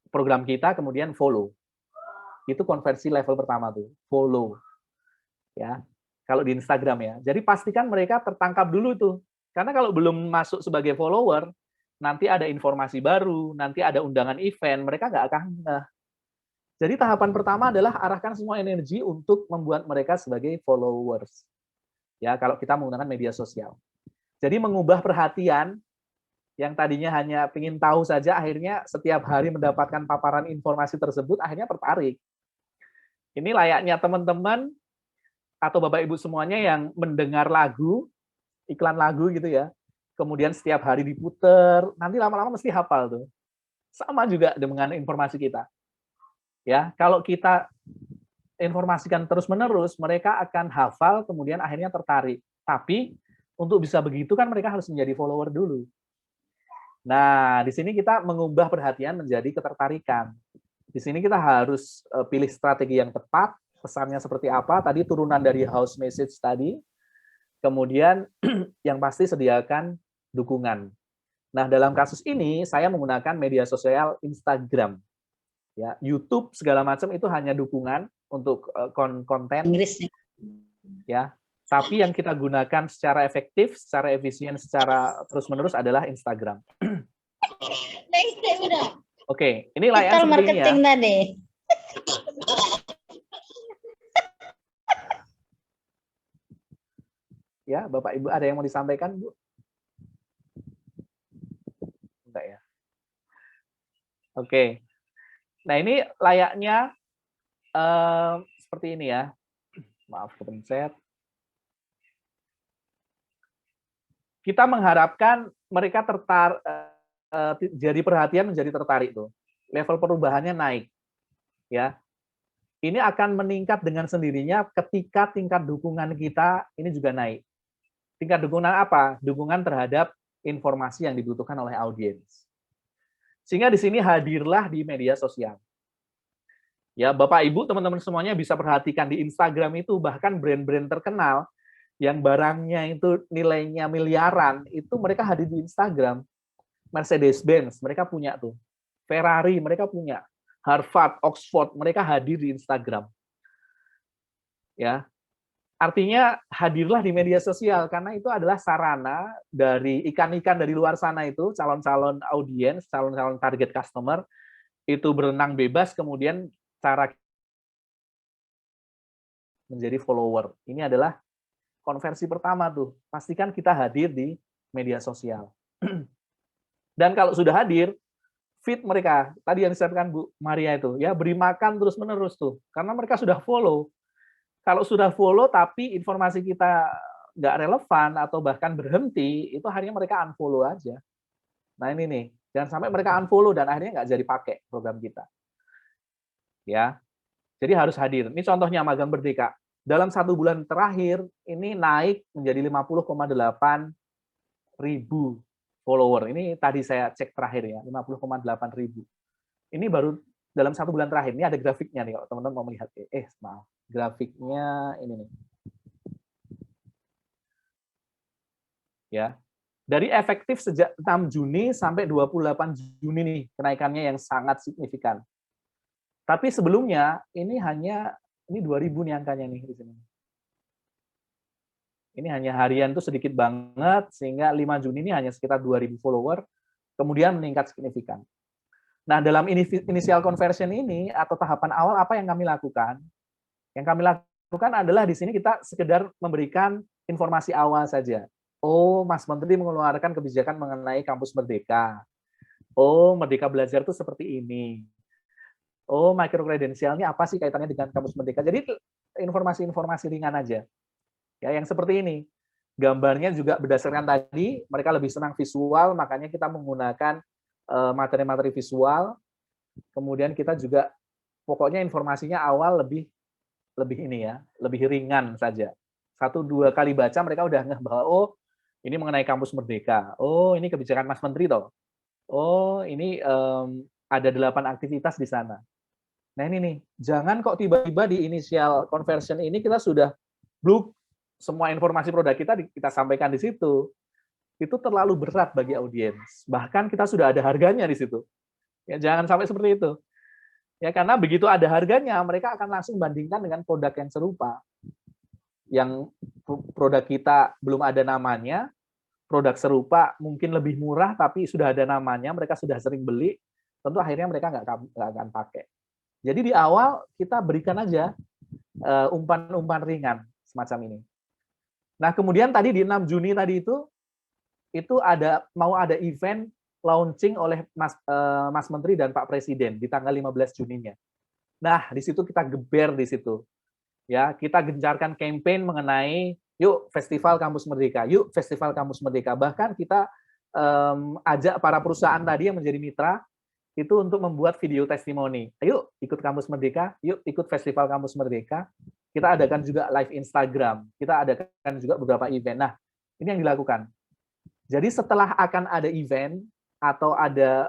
program kita, kemudian follow. Itu konversi level pertama tuh, follow. Ya, kalau di Instagram ya. Jadi pastikan mereka tertangkap dulu tuh. Karena kalau belum masuk sebagai follower, nanti ada informasi baru, nanti ada undangan event, mereka nggak akan. Jadi tahapan pertama adalah arahkan semua energi untuk membuat mereka sebagai followers. Ya, kalau kita menggunakan media sosial. Jadi mengubah perhatian yang tadinya hanya ingin tahu saja, akhirnya setiap hari mendapatkan paparan informasi tersebut, akhirnya tertarik. Ini layaknya teman-teman atau Bapak Ibu semuanya yang mendengar lagu, iklan lagu gitu ya, kemudian setiap hari diputer, nanti lama-lama mesti hafal tuh. Sama juga dengan informasi kita. Ya, kalau kita informasikan terus-menerus, mereka akan hafal, kemudian akhirnya tertarik. Tapi untuk bisa begitu kan mereka harus menjadi follower dulu. Nah, di sini kita mengubah perhatian menjadi ketertarikan. Di sini kita harus pilih strategi yang tepat, pesannya seperti apa, tadi turunan dari house message tadi, kemudian yang pasti sediakan dukungan. Nah, dalam kasus ini saya menggunakan media sosial Instagram. Ya, YouTube segala macam itu hanya dukungan untuk konten Inggrisnya. Ya, tapi yang kita gunakan secara efektif, secara efisien, secara terus-menerus adalah Instagram. Oke, ini layar seperti ini ya. Tadi. Ya, Bapak Ibu ada yang mau disampaikan, Bu? Enggak ya. Oke. Nah, ini layaknya seperti ini ya. Maaf, kepencet. Kita mengharapkan mereka jadi perhatian menjadi tertarik tuh. Level perubahannya naik. Ya. Ini akan meningkat dengan sendirinya ketika tingkat dukungan kita ini juga naik. Tingkat dukungan apa? Dukungan terhadap informasi yang dibutuhkan oleh audiens. Sehingga di sini hadirlah di media sosial. Ya, Bapak Ibu, teman-teman semuanya bisa perhatikan di Instagram itu bahkan brand-brand terkenal yang barangnya itu nilainya miliaran, itu mereka hadir di Instagram. Mercedes-Benz, mereka punya tuh. Ferrari, mereka punya. Harvard, Oxford, mereka hadir di Instagram. Ya, artinya hadirlah di media sosial karena itu adalah sarana dari ikan-ikan dari luar sana itu, calon-calon audiens, calon-calon target customer, itu berenang bebas, kemudian cara menjadi follower. Ini adalah konversi pertama tuh. Pastikan kita hadir di media sosial. Dan kalau sudah hadir, feed mereka, tadi yang disampaikan Bu Maria itu, ya beri makan terus-menerus tuh. Karena mereka sudah follow. Kalau sudah follow tapi informasi kita nggak relevan atau bahkan berhenti, itu akhirnya mereka unfollow aja. Nah ini nih, jangan sampai mereka unfollow dan akhirnya nggak jadi pakai program kita. Ya, jadi harus hadir. Ini contohnya Magang Merdeka. Dalam 1 bulan terakhir, ini naik menjadi 50,8 ribu follower. Ini tadi saya cek terakhir ya, 50,8 ribu. Ini baru dalam 1 bulan terakhir. Ini ada grafiknya nih, kalau teman-teman mau melihat. Maaf, grafiknya ini nih. Ya, dari efektif sejak 6 Juni sampai 28 Juni nih, kenaikannya yang sangat signifikan. Tapi sebelumnya ini 2.000 nih angkanya nih di sini. Ini hanya harian tuh sedikit banget sehingga 5 Juni ini hanya sekitar 2.000 follower, kemudian meningkat signifikan. Nah, dalam initial conversion ini atau tahapan awal apa yang kami lakukan? Yang kami lakukan lakukan adalah di sini kita sekedar memberikan informasi awal saja. Oh, Mas Menteri mengeluarkan kebijakan mengenai kampus Merdeka. Oh, Merdeka Belajar itu seperti ini. Oh, micro credential ini apa sih kaitannya dengan kampus Merdeka? Jadi informasi-informasi ringan aja. Ya, yang seperti ini. Gambarnya juga berdasarkan tadi, mereka lebih senang visual, makanya kita menggunakan materi-materi visual. Kemudian kita juga pokoknya informasinya awal lebih ini ya, lebih ringan saja. 1-2 kali baca mereka udah ngeh bahwa oh, ini mengenai kampus Merdeka. Oh, ini kebijakan Mas Menteri toh. Oh, ini ada 8 aktivitas di sana. Nah ini nih, jangan kok tiba-tiba di initial conversion ini kita sudah bluk semua informasi produk kita sampaikan di situ. Itu terlalu berat bagi audiens. Bahkan kita sudah ada harganya di situ. Ya jangan sampai seperti itu. Ya karena begitu ada harganya, mereka akan langsung bandingkan dengan produk yang serupa. Yang produk kita belum ada namanya, produk serupa mungkin lebih murah tapi sudah ada namanya, mereka sudah sering beli, tentu akhirnya mereka nggak akan pakai. Jadi di awal kita berikan aja umpan-umpan ringan semacam ini. Nah kemudian tadi di 6 Juni tadi itu mau ada event launching oleh Mas Menteri dan Pak Presiden di tanggal 15 Juninya. Nah di situ kita geber di situ, ya kita gencarkan campaign mengenai yuk Festival Kampus Merdeka, yuk Festival Kampus Merdeka. Bahkan kita ajak para perusahaan tadi yang menjadi mitra itu untuk membuat video testimoni. Ayo ikut Kampus Merdeka, yuk ikut Festival Kampus Merdeka. Kita adakan juga live Instagram, kita adakan juga beberapa event. Nah, ini yang dilakukan. Jadi setelah akan ada event atau ada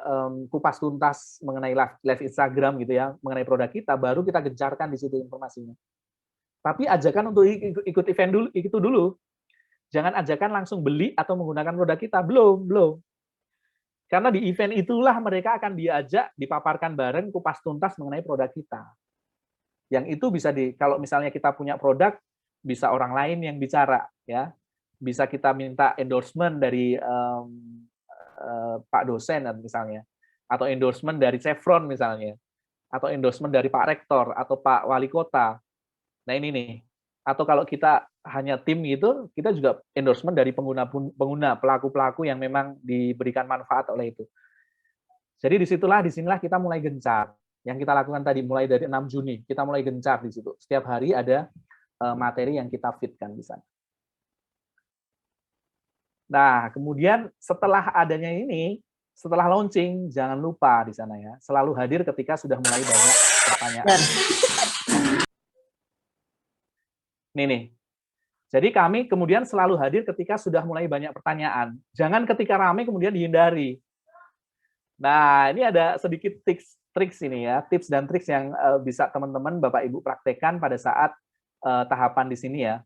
kupas tuntas mengenai live Instagram gitu ya, mengenai produk kita, baru kita gencarkan di situ informasinya. Tapi ajakan untuk ikut event dulu, itu dulu. Jangan ajakan langsung beli atau menggunakan produk kita, belum. Karena di event itulah mereka akan diajak, dipaparkan bareng kupas tuntas mengenai produk kita. Yang itu bisa kalau misalnya kita punya produk, bisa orang lain yang bicara, ya. Bisa kita minta endorsement dari Pak dosen misalnya, atau endorsement dari Chevron misalnya, atau endorsement dari Pak Rektor atau Pak Wali Kota. Nah ini nih. Atau kalau kita hanya tim gitu, kita juga endorsement dari pengguna, pelaku-pelaku yang memang diberikan manfaat oleh itu. Jadi disinilah kita mulai gencar. Yang kita lakukan tadi mulai dari 6 Juni, kita mulai gencar di situ. Setiap hari ada materi yang kita fitkan di sana. Nah, kemudian setelah adanya ini, setelah launching, jangan lupa di sana ya, selalu hadir ketika sudah mulai banyak pertanyaan. Nih. Jadi kami kemudian selalu hadir ketika sudah mulai banyak pertanyaan. Jangan ketika ramai kemudian dihindari. Nah, ini ada sedikit tips ini ya, tips dan trik yang bisa teman-teman Bapak Ibu praktekkan pada saat tahapan di sini ya.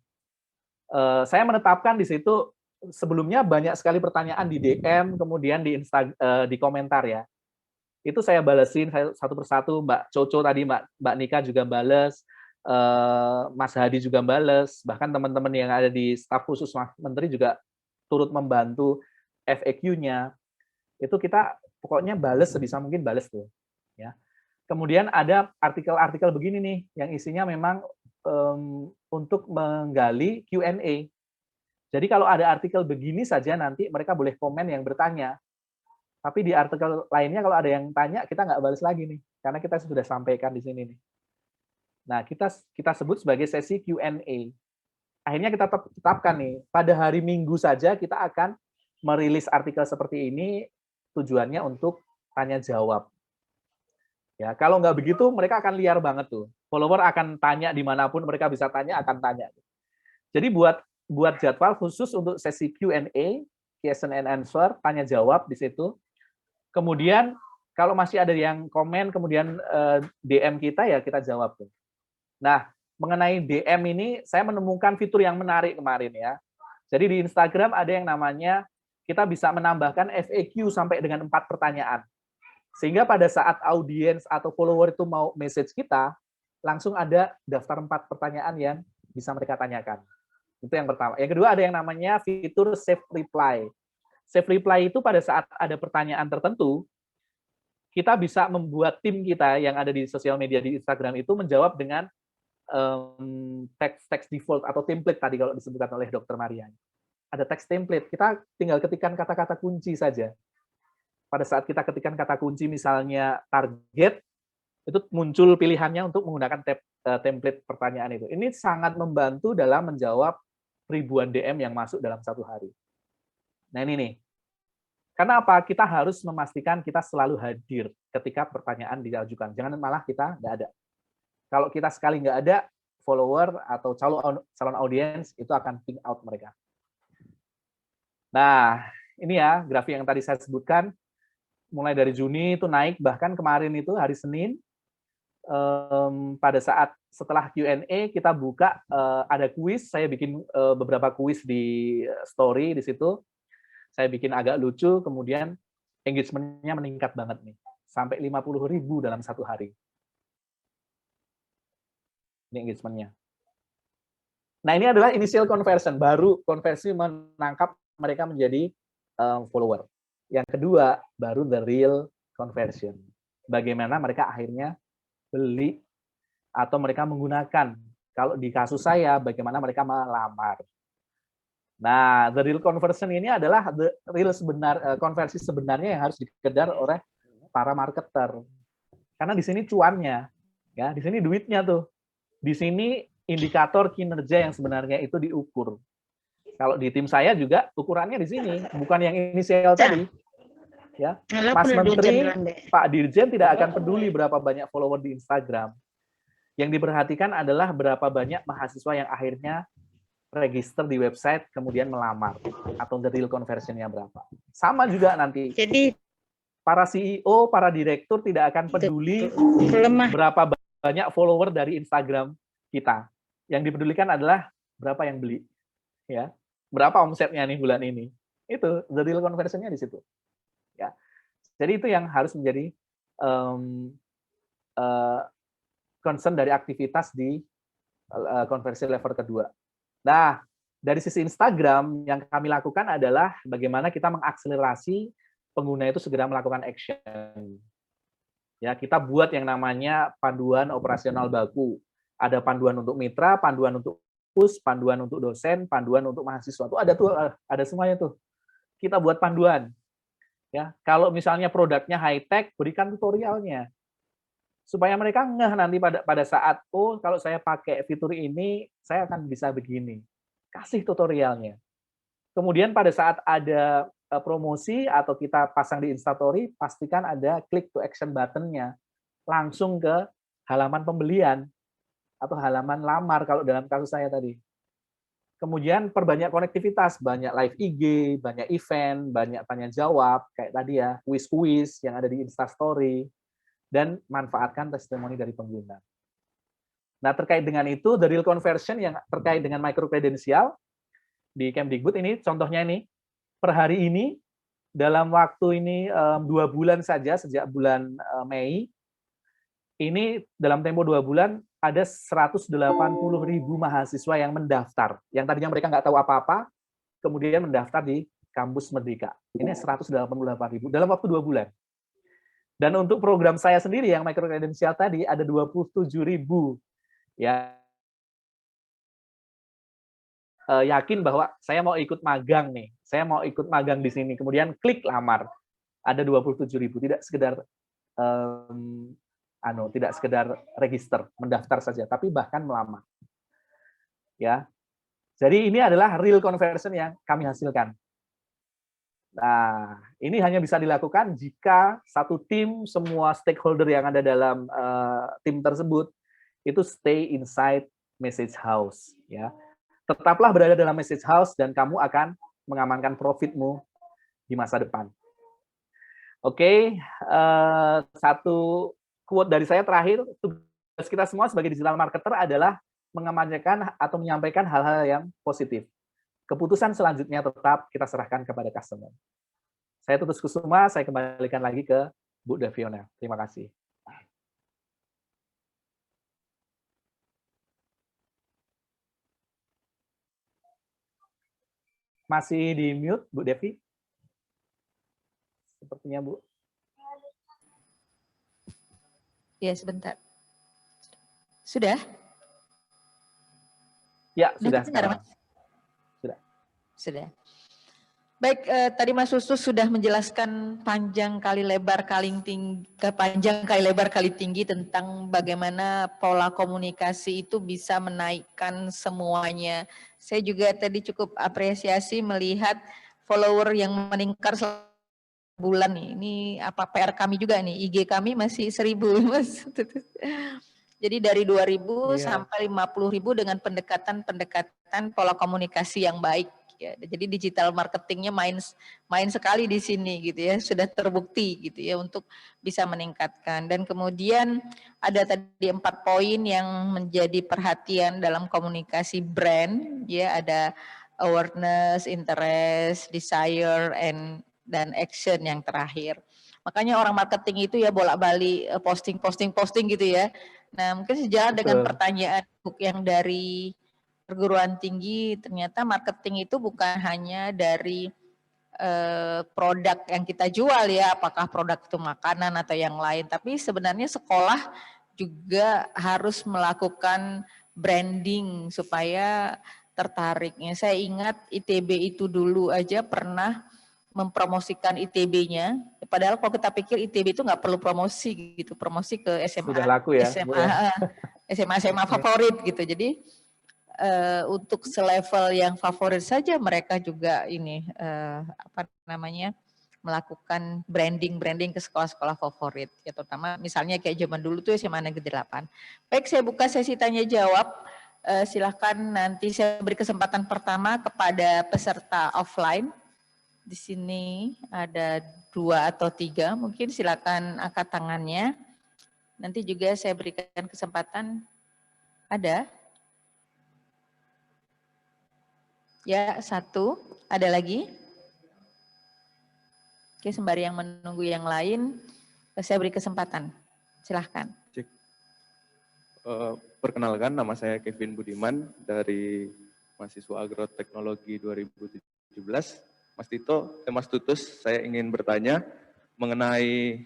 Saya menetapkan di situ sebelumnya banyak sekali pertanyaan di DM, kemudian di komentar ya. Itu saya balesin satu persatu, Mbak Coco tadi, Mbak Nika juga bales, Mas Hadi juga bales, bahkan teman-teman yang ada di staf khusus Mas Menteri juga turut membantu FAQ-nya. Itu kita pokoknya bales sebisa mungkin bales tuh, ya. Kemudian ada artikel-artikel begini nih yang isinya memang untuk menggali Q&A. Jadi kalau ada artikel begini saja nanti mereka boleh komen yang bertanya. Tapi di artikel lainnya kalau ada yang tanya kita nggak balas lagi nih, karena kita sudah sampaikan di sini nih. Nah, kita sebut sebagai sesi Q&A. Akhirnya kita tetapkan nih, pada hari Minggu saja kita akan merilis artikel seperti ini, tujuannya untuk tanya jawab. Ya, kalau nggak begitu mereka akan liar banget tuh. Follower akan tanya dimanapun mereka bisa tanya, akan tanya. Jadi buat jadwal khusus untuk sesi Q&A, question and answer, tanya jawab di situ. Kemudian kalau masih ada yang komen, kemudian DM kita ya kita jawab tuh. Nah, mengenai DM ini, saya menemukan fitur yang menarik kemarin ya. Jadi di Instagram ada yang namanya, kita bisa menambahkan FAQ sampai dengan 4 pertanyaan. Sehingga pada saat audiens atau follower itu mau message kita, langsung ada daftar 4 pertanyaan yang bisa mereka tanyakan. Itu yang pertama. Yang kedua ada yang namanya fitur save reply. Save reply itu pada saat ada pertanyaan tertentu, kita bisa membuat tim kita yang ada di sosial media di Instagram itu menjawab dengan teks default atau template tadi kalau disebutkan oleh Dr. Maria. Ada teks template, kita tinggal ketikkan kata-kata kunci saja. Pada saat kita ketikkan kata kunci misalnya target, itu muncul pilihannya untuk menggunakan template pertanyaan itu. Ini sangat membantu dalam menjawab ribuan DM yang masuk dalam satu hari. Nah ini nih, karena apa? Kita harus memastikan kita selalu hadir ketika pertanyaan diajukan. Jangan malah kita nggak ada. Kalau kita sekali nggak ada, follower atau calon audiens itu akan ping out mereka. Nah, ini ya grafik yang tadi saya sebutkan, mulai dari Juni itu naik, bahkan kemarin itu hari Senin, pada saat setelah Q&A kita buka, ada kuis, saya bikin beberapa kuis di story di situ, saya bikin agak lucu, kemudian engagement-nya meningkat banget nih, sampai 50.000 dalam satu hari. Ini engagement-nya. Nah ini adalah initial conversion, baru konversi menangkap mereka menjadi follower. Yang kedua, baru the real conversion. Bagaimana mereka akhirnya beli atau mereka menggunakan. Kalau di kasus saya, bagaimana mereka melamar. Nah, the real conversion ini adalah the real konversi sebenarnya yang harus dikejar oleh para marketer. Karena di sini cuannya, ya, di sini duitnya tuh. Di sini indikator kinerja yang sebenarnya itu diukur. Kalau di tim saya juga ukurannya di sini, bukan yang inisial tadi. Ya, Mas Menteri, Pak Dirjen tidak akan peduli berapa banyak follower di Instagram. Yang diperhatikan adalah berapa banyak mahasiswa yang akhirnya register di website kemudian melamar, atau the real conversion-nya berapa. Sama juga nanti. Jadi para CEO, para direktur tidak akan peduli berapa banyak follower dari Instagram kita. Yang dipedulikan adalah berapa yang beli. Ya. Berapa omsetnya nih bulan ini. Itu the real conversion-nya di situ. Ya. Jadi itu yang harus menjadi concern dari aktivitas di konversi level kedua. Nah, dari sisi Instagram yang kami lakukan adalah bagaimana kita mengakselerasi pengguna itu segera melakukan action. Ya, kita buat yang namanya panduan operasional baku. Ada panduan untuk mitra, panduan untuk kampus, panduan untuk dosen, panduan untuk mahasiswa. Itu ada semuanya tuh. Kita buat panduan. Ya, kalau misalnya produknya high tech, berikan tutorialnya. Supaya mereka ngeh nanti pada saat, oh kalau saya pakai fitur ini, saya akan bisa begini. Kasih tutorialnya. Kemudian pada saat ada promosi atau kita pasang di Instastory, pastikan ada click to action button-nya. Langsung ke halaman pembelian atau halaman lamar kalau dalam kasus saya tadi. Kemudian perbanyak konektivitas, banyak live IG, banyak event, banyak tanya jawab, kayak tadi ya, kuis-kuis yang ada di Instastory, dan manfaatkan testimoni dari pengguna. Nah, terkait dengan itu, the real conversion yang terkait dengan micro credential di Kemdikbud ini, contohnya ini, per hari ini, dalam waktu ini 2 bulan saja, sejak bulan Mei, ini dalam tempo 2 bulan, ada 180.000 mahasiswa yang mendaftar. Yang tadinya mereka nggak tahu apa-apa, kemudian mendaftar di kampus Merdeka. Ini 188.000 dalam waktu 2 bulan. Dan untuk program saya sendiri yang micro credential tadi ada 27.000 ya, yakin bahwa saya mau ikut magang nih, saya mau ikut magang di sini, kemudian klik lamar, ada 27.000, tidak sekedar tidak sekedar register, mendaftar saja, tapi bahkan melamar. Ya, jadi ini adalah real conversion yang kami hasilkan. Nah, ini hanya bisa dilakukan jika satu tim, semua stakeholder yang ada dalam tim tersebut itu stay inside message house. Ya, tetaplah berada dalam message house dan kamu akan mengamankan profitmu di masa depan. Oke, satu quote dari saya terakhir, tugas kita semua sebagai digital marketer adalah mengamankan atau menyampaikan hal-hal yang positif. Keputusan selanjutnya tetap kita serahkan kepada customer. Saya Tutus Kusuma, saya kembalikan lagi ke Bu Daviona. Terima kasih. Masih di mute, Bu Devi? Sepertinya, Bu. Ya, sebentar. Sudah? Ya, Udah sudah kedengar, sekarang. Mas? Sudah. Sudah. Baik, tadi Mas Susus sudah menjelaskan panjang kali lebar kali tinggi, panjang kali lebar kali tinggi tentang bagaimana pola komunikasi itu bisa menaikkan semuanya. Saya juga tadi cukup apresiasi melihat follower yang meningkat bulan nih. Ini apa PR kami juga nih, IG kami masih 1000 Mas. Jadi dari 2000 Iya, sampai 50.000 dengan pendekatan-pendekatan pola komunikasi yang baik ya. Jadi digital marketingnya main sekali di sini gitu ya, sudah terbukti gitu ya untuk bisa meningkatkan. Dan kemudian ada tadi 4 poin yang menjadi perhatian dalam komunikasi brand ya, ada awareness, interest, desire, dan action yang terakhir. Makanya orang marketing itu ya bolak-balik posting gitu ya. Nah, mungkin sejalan dengan betul. pertanyaan yang dari perguruan tinggi, ternyata marketing itu bukan hanya dari produk yang kita jual ya, apakah produk itu makanan atau yang lain, tapi sebenarnya sekolah juga harus melakukan branding supaya tertariknya. Saya ingat ITB itu dulu aja pernah mempromosikan ITB-nya, padahal kalau kita pikir ITB itu nggak perlu promosi gitu, promosi ke Sudah SMA, laku ya, Bu ya. SMA favorit gitu. Jadi untuk selevel yang favorit saja mereka juga ini apa namanya melakukan branding ke sekolah-sekolah favorit, ya terutama misalnya kayak zaman dulu tuh SMA Negeri 8. Baik, saya buka sesi tanya jawab. Silahkan nanti saya beri kesempatan pertama kepada peserta offline. Di sini ada 2 atau 3, mungkin silakan angkat tangannya. Nanti juga saya berikan kesempatan. Ada? Ya, 1. Ada lagi? Oke, sembari yang menunggu yang lain, saya beri kesempatan. Silahkan. Perkenalkan, nama saya Kevin Budiman dari mahasiswa Agroteknologi 2017. Mas Tutus, saya ingin bertanya mengenai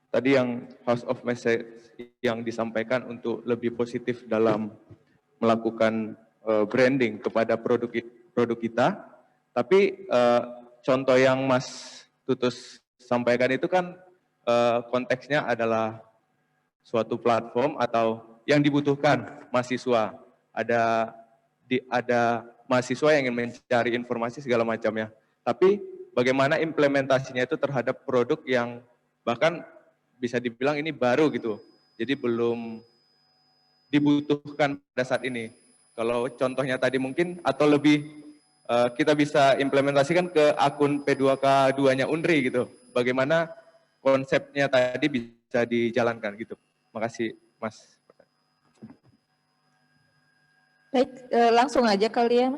tadi yang House of Message yang disampaikan untuk lebih positif dalam melakukan branding kepada produk kita. Tapi contoh yang Mas Tutus sampaikan itu kan konteksnya adalah suatu platform atau yang dibutuhkan mahasiswa. Ada mahasiswa yang ingin mencari informasi segala macamnya. Tapi bagaimana implementasinya itu terhadap produk yang bahkan bisa dibilang ini baru gitu. Jadi belum dibutuhkan pada saat ini. Kalau contohnya tadi mungkin atau lebih kita bisa implementasikan ke akun P2K2-nya Unri gitu. Bagaimana konsepnya tadi bisa dijalankan gitu. Makasih, Mas. Baik, langsung aja kali ya,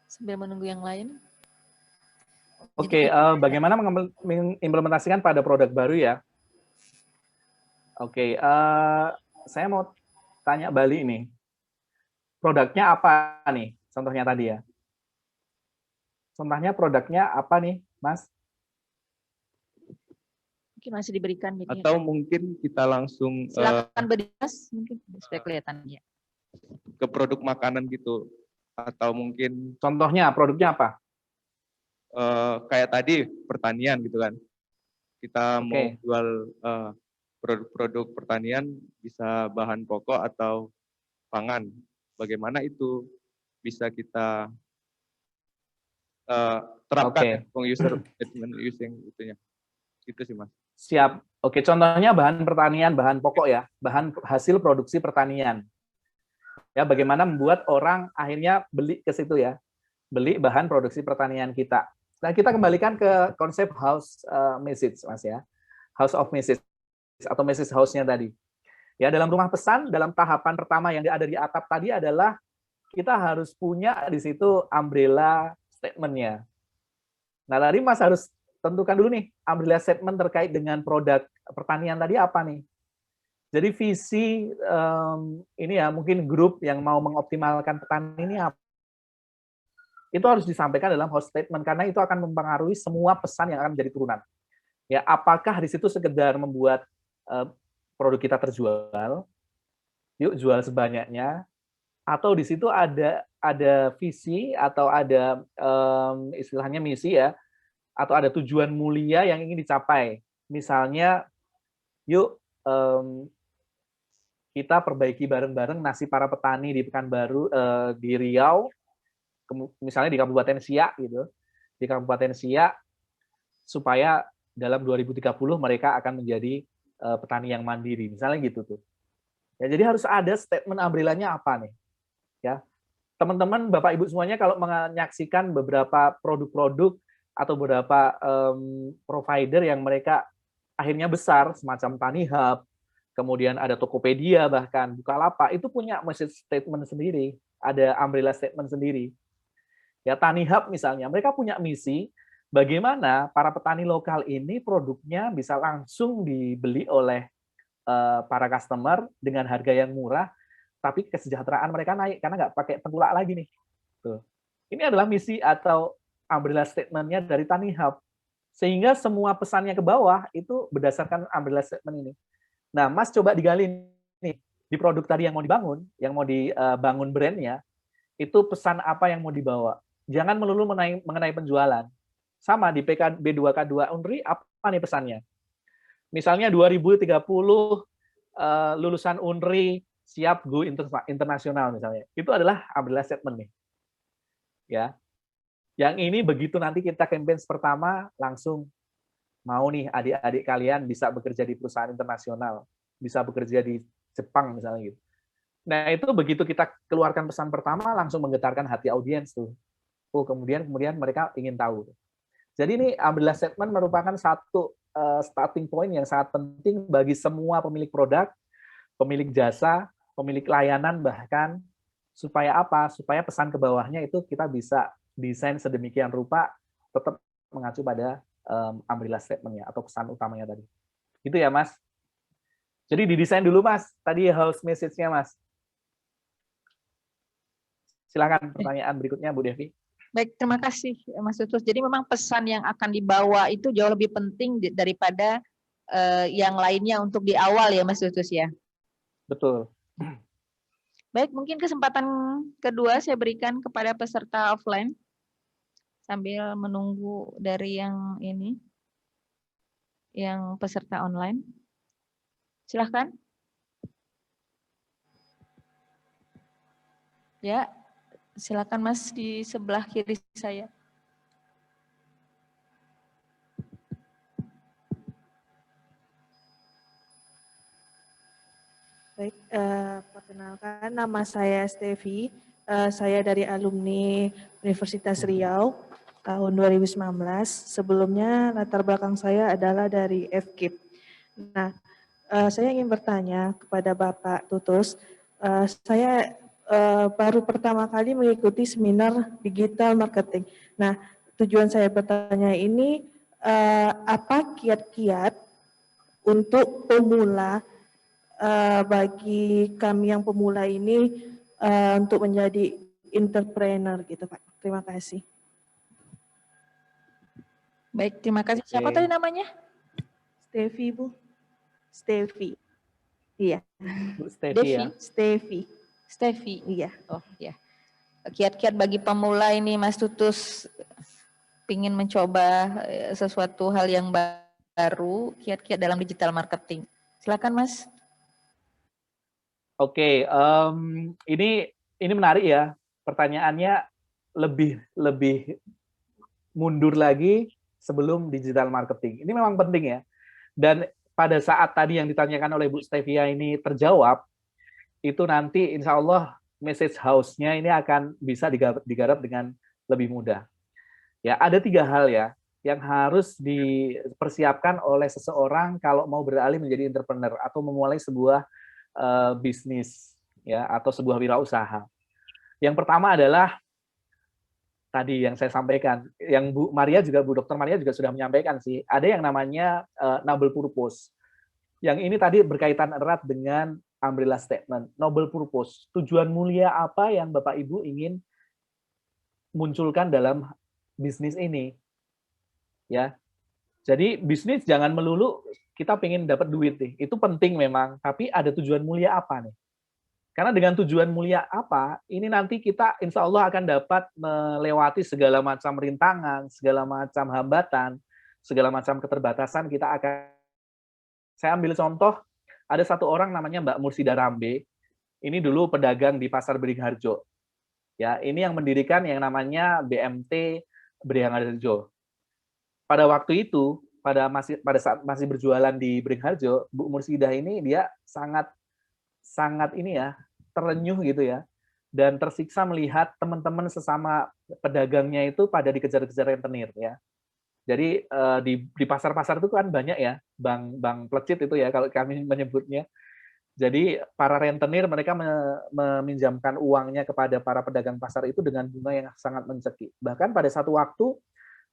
sambil menunggu yang lain. Oke, bagaimana mengimplementasikan pada produk baru ya? Oke, saya mau tanya Bali ini. Produknya apa nih? Contohnya tadi ya. Contohnya produknya apa nih, Mas? Mungkin masih diberikan. Atau mungkin kita langsung silakan berdiskusi mungkin supaya kelihatan ya. Ke produk makanan gitu. Atau mungkin contohnya produknya apa? Kayak tadi pertanian gitu kan. Kita mau jual produk-produk pertanian bisa bahan pokok atau pangan. Bagaimana itu bisa kita terapkan user using itunya. Gitu sih, Mas. Siap. Oke, contohnya bahan pertanian, bahan pokok ya, bahan hasil produksi pertanian. Ya, bagaimana membuat orang akhirnya beli ke situ ya, beli bahan produksi pertanian kita. Nah, kita kembalikan ke konsep house message, Mas ya, house of message atau message house-nya tadi. Ya, dalam rumah pesan, dalam tahapan pertama yang ada di atap tadi adalah kita harus punya di situ umbrella statement-nya. Nah, tadi Mas harus tentukan dulu nih, umbrella statement terkait dengan produk pertanian tadi apa nih? Jadi visi ini ya, mungkin grup yang mau mengoptimalkan petani ini apa? Itu harus disampaikan dalam house statement, karena itu akan mempengaruhi semua pesan yang akan menjadi turunan. Ya, apakah di situ sekedar membuat produk kita terjual, yuk jual sebanyaknya, atau di situ ada visi atau ada istilahnya misi ya, atau ada tujuan mulia yang ingin dicapai. Misalnya, yuk kita perbaiki bareng-bareng nasib para petani di Pekanbaru, di Riau, misalnya di Kabupaten Siak gitu, di Kabupaten Siak, supaya dalam 2030 mereka akan menjadi petani yang mandiri, misalnya gitu tuh. Ya, jadi harus ada statement umbrella-nya apa nih, ya. Teman-teman, Bapak Ibu semuanya kalau menyaksikan beberapa produk-produk atau beberapa provider yang mereka akhirnya besar, semacam TaniHub, kemudian ada Tokopedia, bahkan Bukalapak, itu punya message statement sendiri, ada umbrella statement sendiri. Ya, TaniHub misalnya, mereka punya misi bagaimana para petani lokal ini produknya bisa langsung dibeli oleh para customer dengan harga yang murah, tapi kesejahteraan mereka naik karena nggak pakai tengkulak lagi nih. Tuh. Ini adalah misi atau umbrella statement-nya dari TaniHub. Sehingga semua pesannya ke bawah itu berdasarkan umbrella statement ini. Nah, Mas coba digali nih, di produk tadi yang mau dibangun, yang mau dibangun brand-nya, itu pesan apa yang mau dibawa. Jangan melulu mengenai penjualan. Sama di PK B2K2 Unri, apa nih pesannya? Misalnya 2030 lulusan Unri siap go internasional misalnya. Itu adalah umbrella statement nih. Ya. Yang ini begitu nanti kita campaign pertama langsung mau nih adik-adik kalian bisa bekerja di perusahaan internasional, bisa bekerja di Jepang misalnya gitu. Nah, itu begitu kita keluarkan pesan pertama langsung menggetarkan hati audiens tuh. Oh, kemudian mereka ingin tahu. Jadi ini umbrella statement merupakan satu starting point yang sangat penting bagi semua pemilik produk, pemilik jasa, pemilik layanan bahkan, supaya apa? Supaya pesan ke bawahnya itu kita bisa desain sedemikian rupa tetap mengacu pada umbrella statement-nya atau pesan utamanya tadi. Itu ya, Mas. Jadi didesain dulu, Mas. Tadi house message-nya, Mas. Silakan pertanyaan berikutnya, Bu Devi. Baik, terima kasih Mas Tutus. Jadi memang pesan yang akan dibawa itu jauh lebih penting daripada yang lainnya untuk di awal ya Mas Tutus ya. Betul. Baik, mungkin kesempatan kedua saya berikan kepada peserta offline sambil menunggu dari yang ini, yang peserta online. Silahkan. Ya, silakan Mas di sebelah kiri saya. Baik, perkenalkan nama saya Stevi. Saya dari alumni Universitas Riau tahun 2019. Sebelumnya latar belakang saya adalah dari FKIP. Nah, saya ingin bertanya kepada Bapak Tutus. Saya baru pertama kali mengikuti seminar digital marketing. Nah, tujuan saya bertanya ini apa kiat-kiat untuk pemula bagi kami yang pemula ini untuk menjadi entrepreneur gitu Pak. Terima kasih. Baik, terima kasih. Siapa tadi namanya? Stevi, Bu. Stevi. Iya. Bu Stevi Devi. ya. Stevi. Stevi. Iya. Oh ya. Kiat-kiat bagi pemula ini Mas Tutus ingin mencoba sesuatu hal yang baru, kiat-kiat dalam digital marketing. Silakan Mas. Oke, ini menarik ya. Pertanyaannya lebih mundur lagi sebelum digital marketing. Ini memang penting ya. Dan pada saat tadi yang ditanyakan oleh Bu Stevia ini terjawab, itu nanti insya Allah message house-nya ini akan bisa digarap dengan lebih mudah. Ya, ada 3 hal ya yang harus dipersiapkan oleh seseorang kalau mau beralih menjadi entrepreneur atau memulai sebuah bisnis ya atau sebuah wirausaha. Yang pertama adalah tadi yang saya sampaikan, yang Bu Dr. Maria juga sudah menyampaikan sih, ada yang namanya noble purpose. Yang ini tadi berkaitan erat dengan umbrella statement, noble purpose. Tujuan mulia apa yang Bapak Ibu ingin munculkan dalam bisnis ini? Ya. Jadi bisnis jangan melulu kita pengen dapat duit nih. Itu penting memang, tapi ada tujuan mulia apa nih? Karena dengan tujuan mulia apa, ini nanti kita insya Allah akan dapat melewati segala macam rintangan, segala macam hambatan, segala macam keterbatasan. Saya ambil contoh, ada satu orang namanya Mbak Mursida Rambe, ini dulu pedagang di Pasar Beringharjo. Ya, ini yang mendirikan yang namanya BMT Beringharjo. Pada waktu itu, pada saat masih berjualan di Beringharjo, Bu Mursidah ini dia sangat ini ya, terenyuh gitu ya, dan tersiksa melihat teman-teman sesama pedagangnya itu pada dikejar-kejar rentenir ya. Jadi di pasar-pasar itu kan banyak ya, bank plecit itu ya kalau kami menyebutnya. Jadi para rentenir mereka meminjamkan uangnya kepada para pedagang pasar itu dengan bunga yang sangat mencekik. Bahkan pada satu waktu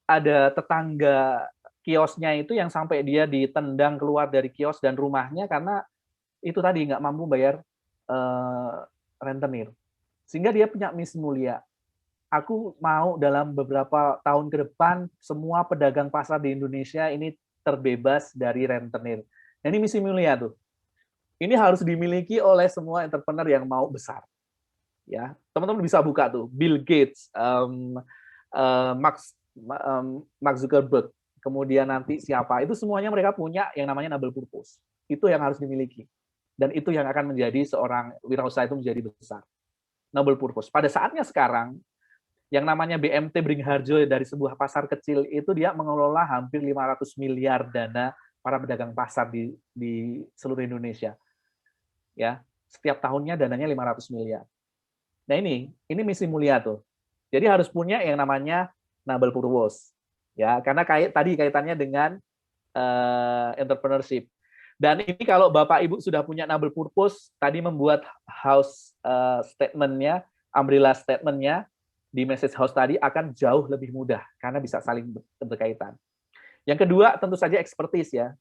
ada tetangga kiosnya itu yang sampai dia ditendang keluar dari kios dan rumahnya karena itu tadi nggak mampu bayar rentenir. Sehingga dia punya misi mulia. Aku mau dalam beberapa tahun ke depan semua pedagang pasar di Indonesia ini terbebas dari rentenir. Nah, ini misi mulia tuh. Ini harus dimiliki oleh semua entrepreneur yang mau besar. Ya, teman-teman bisa buka tuh Bill Gates, Mark Zuckerberg, kemudian nanti siapa, itu semuanya mereka punya yang namanya noble purpose. Itu yang harus dimiliki. Dan itu yang akan menjadi seorang wirausaha itu menjadi besar. Noble purpose. Pada saatnya sekarang, yang namanya BMT Beringharjo dari sebuah pasar kecil itu dia mengelola hampir 500 miliar dana para pedagang pasar di seluruh Indonesia. Ya, setiap tahunnya dananya 500 miliar. Nah ini misi mulia tuh. Jadi harus punya yang namanya noble purpose. Ya, karena tadi kaitannya dengan entrepreneurship. Dan ini kalau Bapak Ibu sudah punya noble purpose, tadi membuat house statement-nya, umbrella statement-nya di message house tadi akan jauh lebih mudah karena bisa saling berkaitan. Yang kedua tentu saja expertise ya.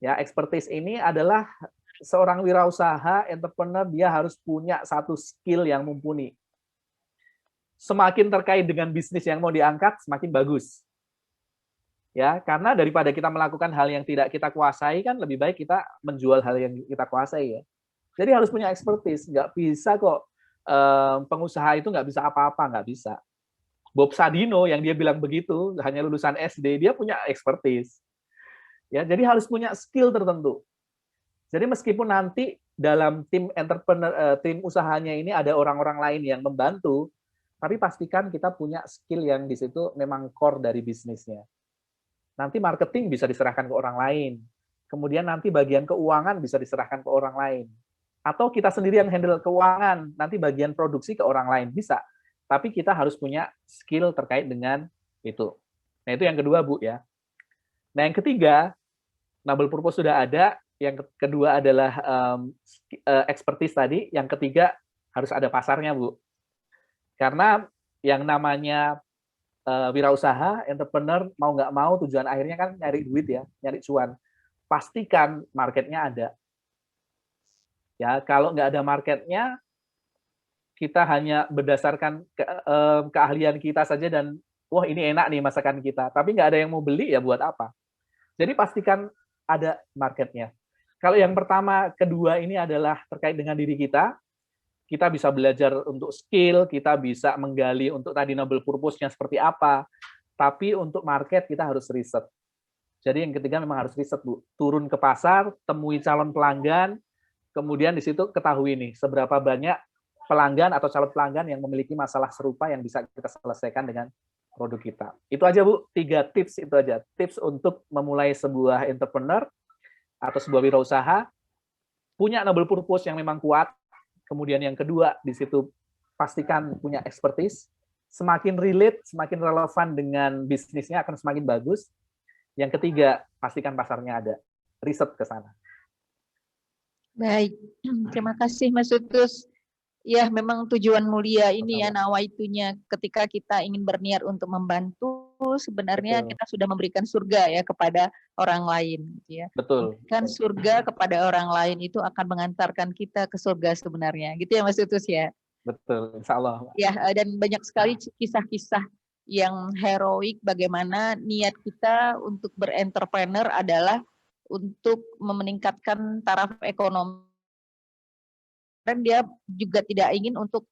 Ya, expertise ini adalah seorang wirausaha, entrepreneur, dia harus punya satu skill yang mumpuni. Semakin terkait dengan bisnis yang mau diangkat, semakin bagus. Ya, karena daripada kita melakukan hal yang tidak kita kuasai, kan lebih baik kita menjual hal yang kita kuasai ya. Jadi harus punya expertise. Nggak bisa kok pengusaha itu nggak bisa apa-apa, nggak bisa. Bob Sadino yang dia bilang begitu, hanya lulusan SD, dia punya expertise. Ya, jadi harus punya skill tertentu. Jadi meskipun nanti dalam tim entrepreneur, tim usahanya ini ada orang-orang lain yang membantu, tapi pastikan kita punya skill yang di situ memang core dari bisnisnya. Nanti marketing bisa diserahkan ke orang lain. Kemudian nanti bagian keuangan bisa diserahkan ke orang lain. Atau kita sendiri yang handle keuangan, nanti bagian produksi ke orang lain, bisa. Tapi kita harus punya skill terkait dengan itu. Nah itu yang kedua Bu ya. Nah yang ketiga, noble purpose sudah ada, yang kedua adalah expertise tadi, yang ketiga harus ada pasarnya Bu. Karena yang namanya wirausaha, entrepreneur, mau nggak mau tujuan akhirnya kan nyari duit ya, nyari cuan. Pastikan marketnya ada. Ya, kalau nggak ada marketnya, kita hanya berdasarkan keahlian kita saja dan wah ini enak nih masakan kita, tapi nggak ada yang mau beli ya buat apa? Jadi pastikan ada marketnya. Kalau yang pertama, kedua ini adalah terkait dengan diri kita bisa belajar untuk skill, kita bisa menggali untuk tadi noble purpose-nya seperti apa, tapi untuk market kita harus riset. Jadi yang ketiga memang harus riset Bu, turun ke pasar, temui calon pelanggan, kemudian di situ ketahui nih seberapa banyak pelanggan atau calon pelanggan yang memiliki masalah serupa yang bisa kita selesaikan dengan produk kita. Itu aja Bu, 3 tips itu aja. Tips untuk memulai sebuah entrepreneur atau sebuah wirausaha, punya noble purpose yang memang kuat. Kemudian yang kedua, di situ pastikan punya expertise. Semakin relate, semakin relevan dengan bisnisnya akan semakin bagus. Yang ketiga, pastikan pasarnya ada. Riset ke sana. Baik, terima kasih Mas Utus. Ya, memang tujuan mulia ini ya, nawaitunya ketika kita ingin berniat untuk membantu, sebenarnya Betul. kita sudah memberikan surga ya kepada orang lain. Ya. Betul. Memberikan surga kepada orang lain itu akan mengantarkan kita ke surga sebenarnya. Gitu ya Mas Utus ya? Betul, insya Allah. Ya, dan banyak sekali kisah-kisah yang heroik bagaimana niat kita untuk berentrepreneur adalah untuk meningkatkan taraf ekonomi dia juga tidak ingin untuk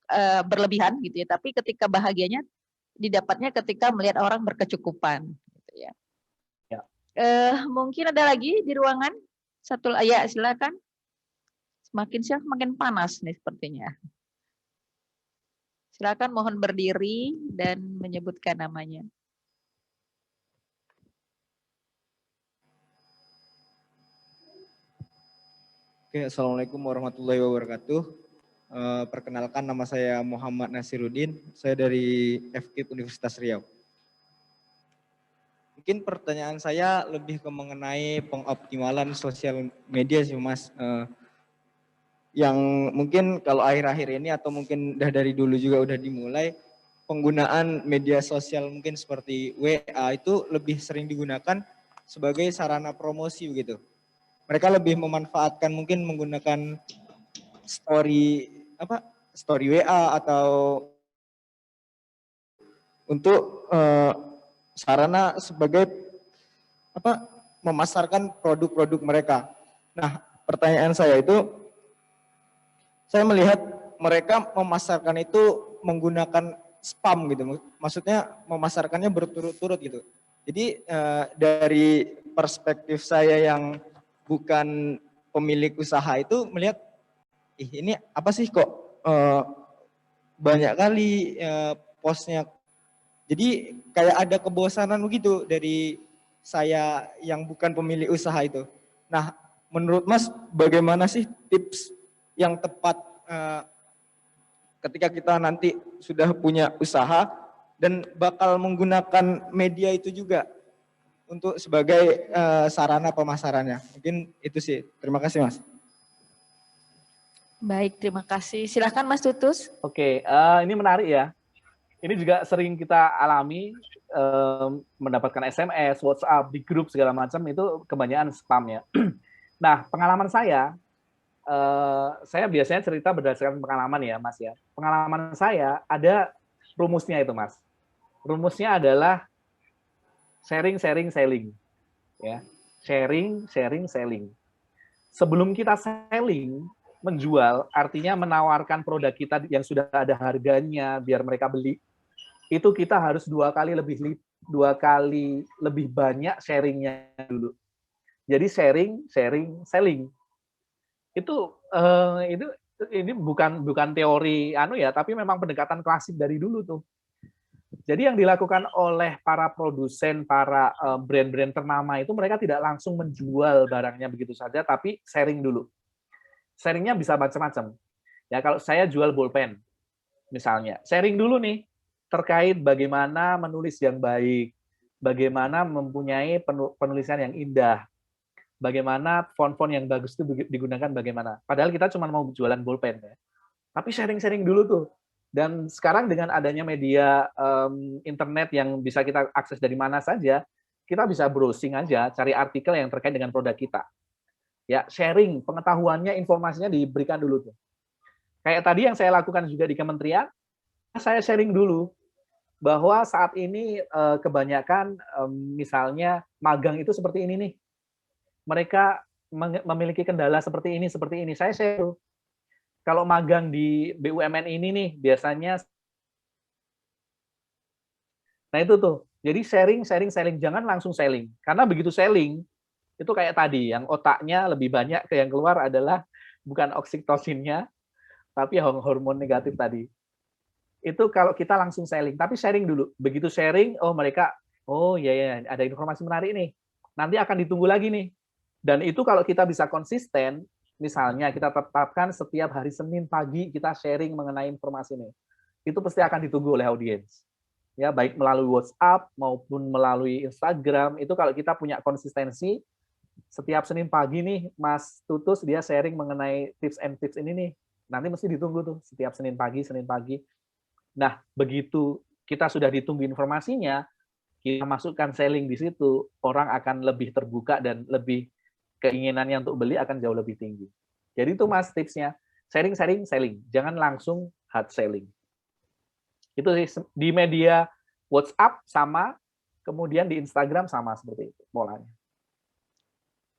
berlebihan gitu ya, tapi ketika bahagianya didapatnya ketika melihat orang berkecukupan gitu ya. Ya. Mungkin ada lagi di ruangan? Satu, ya silakan. Semakin siang semakin panas nih sepertinya. Silakan mohon berdiri dan menyebutkan namanya. Oke, Assalamualaikum warahmatullahi wabarakatuh. Perkenalkan, nama saya Muhammad Nasiruddin, saya dari FKIP Universitas Riau. Mungkin pertanyaan saya lebih ke mengenai pengoptimalan sosial media sih Mas. Yang mungkin kalau akhir-akhir ini atau mungkin dari dulu juga udah dimulai, penggunaan media sosial mungkin seperti WA itu lebih sering digunakan sebagai sarana promosi begitu. Mereka lebih memanfaatkan mungkin menggunakan story WA atau untuk sarana sebagai memasarkan produk-produk mereka. Nah, pertanyaan saya itu, saya melihat mereka memasarkan itu menggunakan spam gitu, maksudnya memasarkannya berturut-turut gitu. Jadi dari perspektif saya yang bukan pemilik usaha itu melihat, ini apa sih kok banyak kali postnya. Jadi kayak ada kebosanan begitu dari saya yang bukan pemilik usaha itu. Nah, menurut Mas bagaimana sih tips yang tepat ketika kita nanti sudah punya usaha dan bakal menggunakan media itu juga untuk sebagai sarana pemasarannya? Mungkin itu sih. Terima kasih Mas. Baik, terima kasih. Silakan Mas Tutus. Oke, ini menarik ya. Ini juga sering kita alami, mendapatkan SMS, WhatsApp, di grup segala macam, itu kebanyakan spam ya. Nah, pengalaman saya biasanya cerita berdasarkan pengalaman ya Mas ya. Pengalaman saya ada rumusnya itu Mas. Rumusnya adalah sharing, sharing, selling. Ya. Sharing, sharing, selling. Sebelum kita selling, menjual, artinya menawarkan produk kita yang sudah ada harganya biar mereka beli, itu kita harus dua kali lebih banyak sharingnya dulu. Jadi sharing, sharing, selling. Ini bukan teori ya, tapi memang pendekatan klasik dari dulu tuh. Jadi yang dilakukan oleh para produsen, para brand-brand ternama itu, mereka tidak langsung menjual barangnya begitu saja, tapi sharing dulu. Sharingnya bisa macam-macam. Ya, kalau saya jual bolpen, misalnya, sharing dulu nih terkait bagaimana menulis yang baik, bagaimana mempunyai penulisan yang indah, bagaimana font-font yang bagus itu digunakan bagaimana. Padahal kita cuma mau jualan bolpen, ya. Tapi sharing-sharing dulu tuh. Dan sekarang dengan adanya media internet yang bisa kita akses dari mana saja, kita bisa browsing aja, cari artikel yang terkait dengan produk kita. Ya, sharing, pengetahuannya, informasinya diberikan dulu tuh. Kayak tadi yang saya lakukan juga di kementerian, saya sharing dulu bahwa saat ini kebanyakan misalnya magang itu seperti ini nih. Mereka memiliki kendala seperti ini. Saya share. Kalau magang di BUMN ini nih, biasanya. Nah itu tuh. Jadi sharing, sharing, selling. Jangan langsung selling. Karena begitu selling, itu kayak tadi, yang otaknya lebih banyak ke yang keluar adalah bukan oksitosinnya, tapi hormon negatif tadi. Itu kalau kita langsung selling, tapi sharing dulu. Begitu sharing, oh mereka, oh ya ada informasi menarik nih. Nanti akan ditunggu lagi nih. Dan itu kalau kita bisa konsisten, misalnya kita tetapkan setiap hari Senin pagi kita sharing mengenai informasi ini. Itu pasti akan ditunggu oleh audiens. Ya, baik melalui WhatsApp maupun melalui Instagram, itu kalau kita punya konsistensi, setiap Senin pagi nih, Mas Tutus dia sharing mengenai tips and tips ini nih. Nanti mesti ditunggu tuh setiap Senin pagi. Nah, begitu kita sudah ditunggu informasinya, kita masukkan selling di situ, orang akan lebih terbuka dan lebih keinginannya untuk beli akan jauh lebih tinggi. Jadi itu Mas tipsnya, sharing, sharing, selling. Jangan langsung hard selling. Itu sih di media WhatsApp sama, kemudian di Instagram sama seperti itu polanya.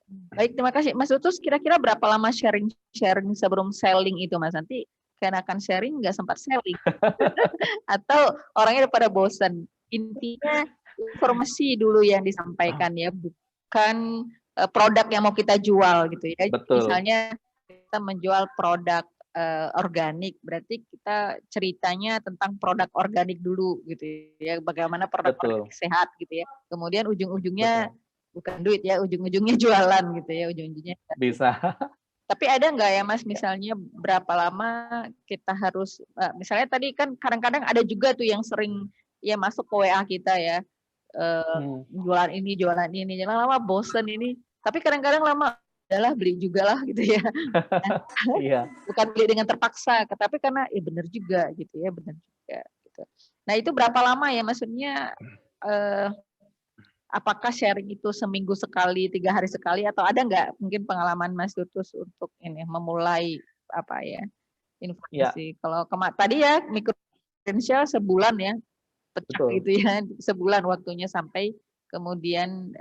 Baik, terima kasih. Mas Utus, kira-kira berapa lama sharing sebelum selling itu, Mas? Nanti kenakan sharing nggak sempat selling. Atau orangnya udah pada bosan. Intinya informasi dulu yang disampaikan ya, bukan produk yang mau kita jual gitu ya. Betul. Misalnya kita menjual produk organik, berarti kita ceritanya tentang produk organik dulu gitu ya, bagaimana produk organik sehat gitu ya. Kemudian ujung-ujungnya bukan duit ya, ujung-ujungnya jualan gitu ya, ujung-ujungnya. Bisa. Tapi ada nggak ya Mas, misalnya berapa lama kita harus, misalnya tadi kan kadang-kadang ada juga tuh yang sering ya masuk ke WA kita ya, jualan ini, jangan lama bosen ini, tapi kadang-kadang lama, adalah beli juga lah gitu ya. Iya. Bukan beli dengan terpaksa, tapi karena benar juga gitu ya, benar juga. Gitu. Nah itu berapa lama ya, maksudnya apakah sharing itu seminggu sekali, 3 hari sekali, atau ada nggak mungkin pengalaman Mas Tutus untuk ini memulai apa ya informasi? Kalau tadi ya mikrokrediensial sebulan ya, pecah gitu ya, sebulan waktunya sampai kemudian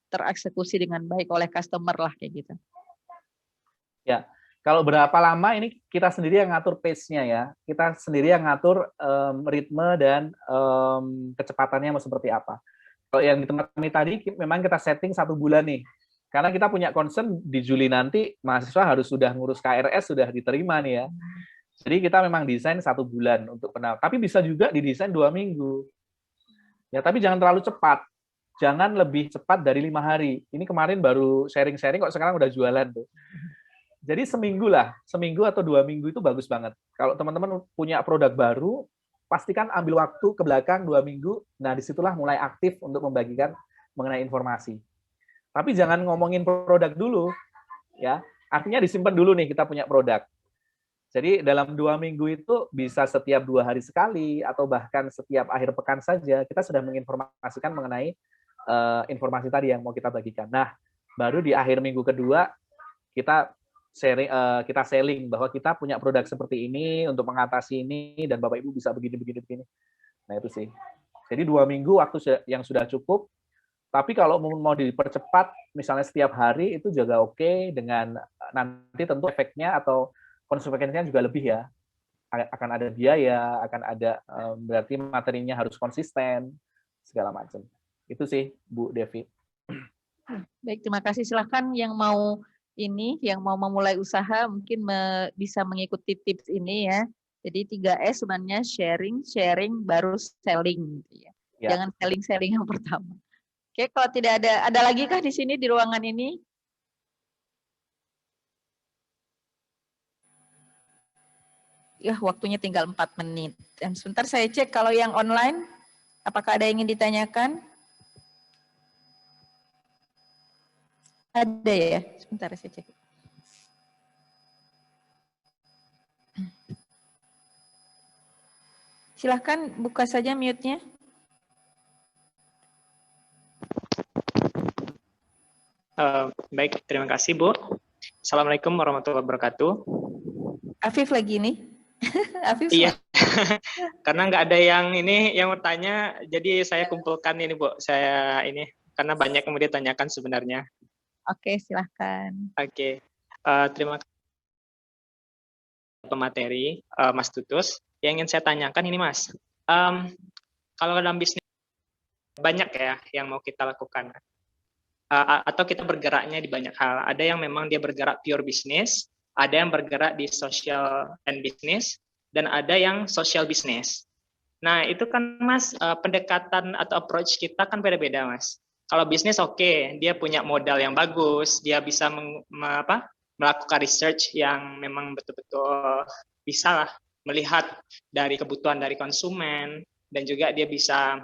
tereksekusi dengan baik oleh customer lah kayak gitu. Ya, kalau berapa lama ini kita sendiri yang ngatur pace-nya ya, kita sendiri yang ngatur ritme dan kecepatannya mau seperti apa. Kalau yang di tempat kami tadi, memang kita setting 1 bulan nih, karena kita punya concern di Juli nanti mahasiswa harus sudah ngurus KRS, sudah diterima nih ya. Jadi kita memang desain 1 bulan untuk kenal, tapi bisa juga didesain 2 minggu. Ya, tapi jangan terlalu cepat. Jangan lebih cepat dari 5 hari. Ini kemarin baru sharing-sharing kok sekarang udah jualan tuh. Jadi seminggu lah, seminggu atau 2 minggu itu bagus banget. Kalau teman-teman punya produk baru, pastikan ambil waktu ke belakang 2 minggu. Nah, disitulah mulai aktif untuk membagikan mengenai informasi. Tapi jangan ngomongin produk dulu, ya. Artinya disimpan dulu nih kita punya produk. Jadi dalam 2 minggu itu bisa setiap 2 hari sekali atau bahkan setiap akhir pekan saja kita sudah menginformasikan mengenai informasi tadi yang mau kita bagikan. Nah, baru di akhir minggu kedua kita sharing, kita selling bahwa kita punya produk seperti ini untuk mengatasi ini dan Bapak Ibu bisa begini. Nah itu sih. Jadi 2 minggu waktu yang sudah cukup. Tapi kalau mau dipercepat, misalnya setiap hari itu juga oke, dengan nanti tentu efeknya atau konsekuensinya juga lebih ya. Akan ada biaya, akan ada berarti materinya harus konsisten segala macam. Itu sih, Bu Devi. Baik, terima kasih. Silahkan yang mau memulai usaha mungkin bisa mengikuti tips ini ya. Jadi 3S sebenarnya sharing, baru selling. Gitu ya. Jangan selling yang pertama. Oke, kalau tidak ada lagi kah di sini di ruangan ini? Ya, waktunya tinggal 4 menit. Dan sebentar saya cek kalau yang online, apakah ada yang ingin ditanyakan? Ada ya, sebentar saya cek. Silahkan buka saja mute-nya. Baik, terima kasih Bu. Assalamualaikum warahmatullahi wabarakatuh. Afif lagi nih. Afif. Iya, karena nggak ada yang bertanya, jadi saya kumpulkan ini Bu. Saya ini karena banyak yang mau ditanyakan sebenarnya. Oke, silahkan. Oke, terima kasih pemateri Mas Tutus. Yang ingin saya tanyakan ini Mas, kalau dalam bisnis banyak ya yang mau kita lakukan, atau kita bergeraknya di banyak hal. Ada yang memang dia bergerak pure bisnis, ada yang bergerak di social and business, dan ada yang social business. Nah itu kan Mas, pendekatan atau approach kita kan beda-beda Mas. Kalau bisnis oke, dia punya modal yang bagus, dia bisa melakukan research yang memang betul-betul bisa lah melihat dari kebutuhan dari konsumen, dan juga dia bisa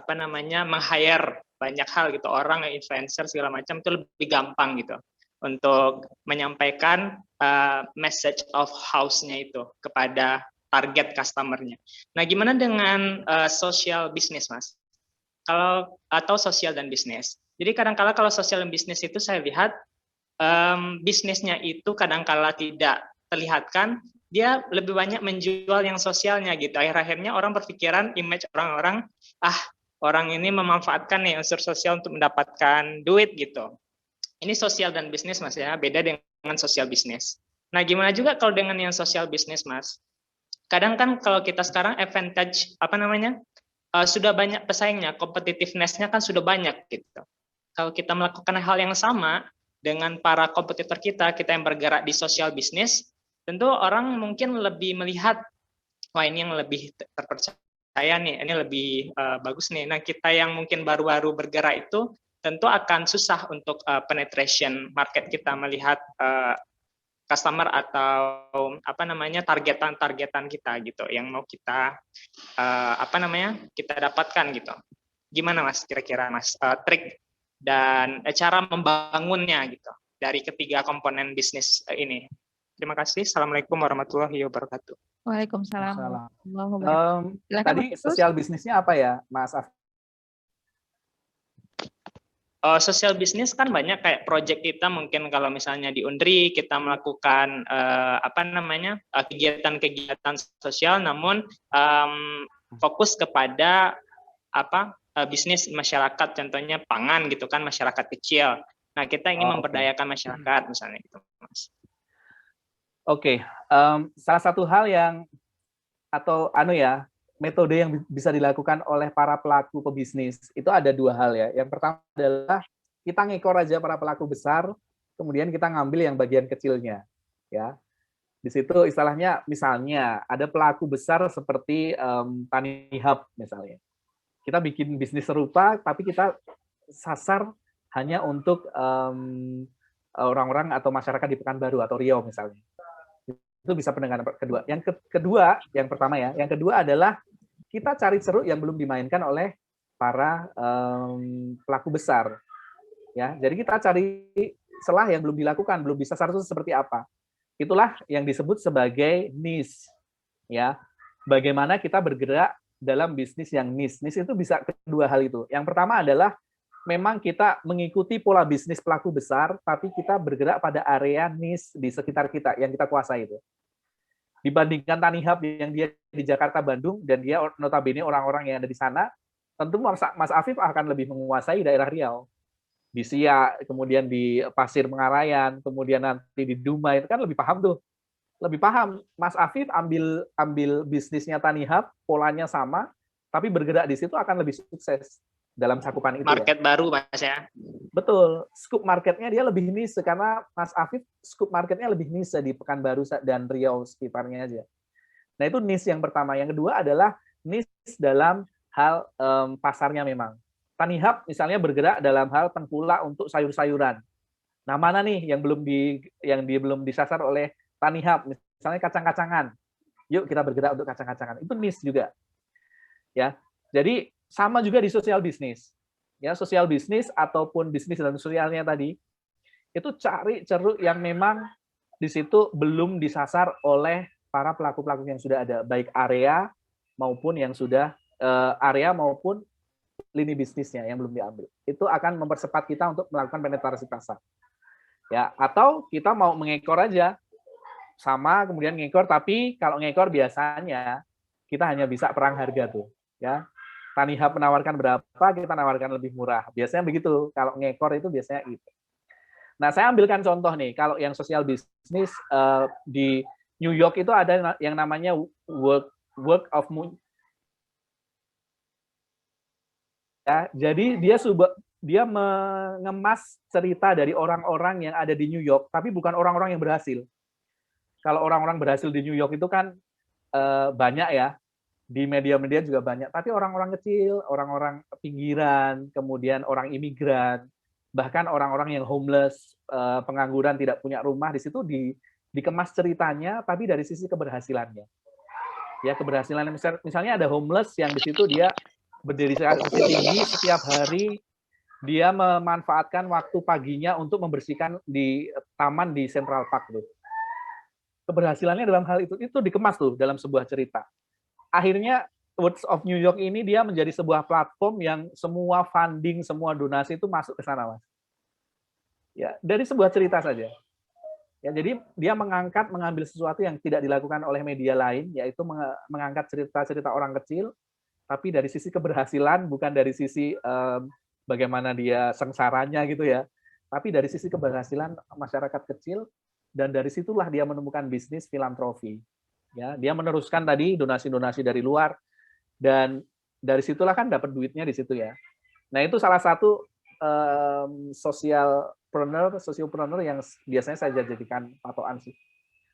meng-hire banyak hal gitu, orang, influencer segala macam itu lebih gampang gitu untuk menyampaikan message of house-nya itu kepada target customer-nya. Nah, gimana dengan social business Mas? Atau sosial dan bisnis. Jadi kadang-kala kalau sosial dan bisnis itu saya lihat bisnisnya itu kadang-kala tidak terlihatkan, dia lebih banyak menjual yang sosialnya gitu. Akhir-akhirnya orang berpikiran image orang-orang, orang ini memanfaatkan nih unsur sosial untuk mendapatkan duit gitu. Ini sosial dan bisnis Mas ya, beda dengan sosial bisnis. Nah, gimana juga kalau dengan yang sosial bisnis Mas? Kadang kan kalau kita sekarang advantage sudah banyak pesaingnya, competitiveness-nya kan sudah banyak gitu. Kalau kita melakukan hal yang sama dengan para kompetitor kita yang bergerak di sosial bisnis, tentu orang mungkin lebih melihat, wah ini yang lebih terpercaya nih, ini lebih bagus nih. Nah, kita yang mungkin baru-baru bergerak itu tentu akan susah untuk penetration market kita, melihat customer atau targetan kita gitu yang mau kita kita dapatkan gitu. Gimana Mas kira-kira Mas trik dan cara membangunnya gitu dari ketiga komponen bisnis ini? Terima kasih. Assalamualaikum warahmatullahi wabarakatuh. Waalaikumsalam. Tadi sosial bisnisnya apa ya, Mas Af? Sosial bisnis kan banyak, kayak project kita mungkin kalau misalnya di Undri kita melakukan kegiatan-kegiatan sosial, namun fokus kepada bisnis masyarakat, contohnya pangan gitu kan, masyarakat kecil. Nah, kita ingin memberdayakan masyarakat misalnya gitu, Mas. Oke, salah satu hal metode yang bisa dilakukan oleh para pelaku pebisnis itu ada dua hal ya. Yang pertama adalah kita ngekor aja para pelaku besar, kemudian kita ngambil yang bagian kecilnya, ya. Di situ istilahnya, misalnya ada pelaku besar seperti TaniHub misalnya. Kita bikin bisnis serupa, tapi kita sasar hanya untuk orang-orang atau masyarakat di Pekanbaru atau Riau misalnya. Itu bisa pendengaran kedua. Yang kedua adalah kita cari ceruk yang belum dimainkan oleh para pelaku besar. Ya, jadi kita cari celah yang belum dilakukan, belum bisa seharusnya seperti apa. Itulah yang disebut sebagai niche. Ya, bagaimana kita bergerak dalam bisnis yang niche. Niche itu bisa kedua hal itu. Yang pertama adalah memang kita mengikuti pola bisnis pelaku besar, tapi kita bergerak pada area niche di sekitar kita yang kita kuasai itu. Dibandingkan TaniHub yang dia di Jakarta, Bandung, dan dia notabene orang-orang yang ada di sana, tentu Mas Afif akan lebih menguasai daerah Riau. Di Siak, kemudian di Pasir Pengarayan, kemudian nanti di Dumai, itu kan lebih paham tuh. Lebih paham. Mas Afif ambil bisnisnya TaniHub, polanya sama, tapi bergerak di situ akan lebih sukses dalam cakupan itu. Market baru Mas ya. Betul, scoop marketnya dia lebih niche karena Mas Afif scoop marketnya lebih niche di Pekanbaru dan Riau sekitarnya aja. Nah itu niche yang pertama. Yang kedua adalah niche dalam hal pasarnya memang. TaniHub misalnya bergerak dalam hal tengkulak untuk sayur-sayuran. Nah mana nih yang belum disasar oleh TaniHub, misalnya kacang-kacangan. Yuk kita bergerak untuk kacang-kacangan. Itu niche juga. Ya, jadi sama juga di sosial bisnis. Ya, sosial bisnis ataupun bisnis dan sosialnya tadi, itu cari ceruk yang memang di situ belum disasar oleh para pelaku-pelaku yang sudah ada, baik area maupun lini bisnisnya yang belum diambil. Itu akan mempercepat kita untuk melakukan penetrasi pasar. Ya, atau kita mau mengekor aja, sama kemudian ngekor, tapi kalau ngekor biasanya kita hanya bisa perang harga tuh, ya. TaniHub menawarkan berapa, kita nawarkan lebih murah. Biasanya begitu. Kalau ngekor itu biasanya gitu. Nah, saya ambilkan contoh nih. Kalau yang sosial bisnis di New York itu ada yang namanya work of moon. Ya, jadi dia mengemas cerita dari orang-orang yang ada di New York, tapi bukan orang-orang yang berhasil. Kalau orang-orang berhasil di New York itu kan banyak ya. Di media-media juga banyak, tapi orang-orang kecil, orang-orang pinggiran, kemudian orang imigran, bahkan orang-orang yang homeless, pengangguran, tidak punya rumah, di situ dikemas ceritanya, tapi dari sisi keberhasilannya. Ya, keberhasilannya misalnya ada homeless yang di situ dia berdiri tinggi setiap hari, dia memanfaatkan waktu paginya untuk membersihkan di taman di Central Park tuh. Keberhasilannya dalam hal itu dikemas tuh dalam sebuah cerita. Akhirnya Words of New York ini dia menjadi sebuah platform yang semua funding, semua donasi itu masuk ke sana, Mas. Ya, dari sebuah cerita saja. Ya, jadi dia mengambil sesuatu yang tidak dilakukan oleh media lain, yaitu mengangkat cerita-cerita orang kecil, tapi dari sisi keberhasilan, bukan dari sisi bagaimana dia sengsaranya gitu ya, tapi dari sisi keberhasilan masyarakat kecil, dan dari situlah dia menemukan bisnis filantropi. Ya, dia meneruskan tadi donasi-donasi dari luar, dan dari situlah kan dapat duitnya di situ ya. Nah itu salah satu socialpreneur yang biasanya saya jadikan patokan sih.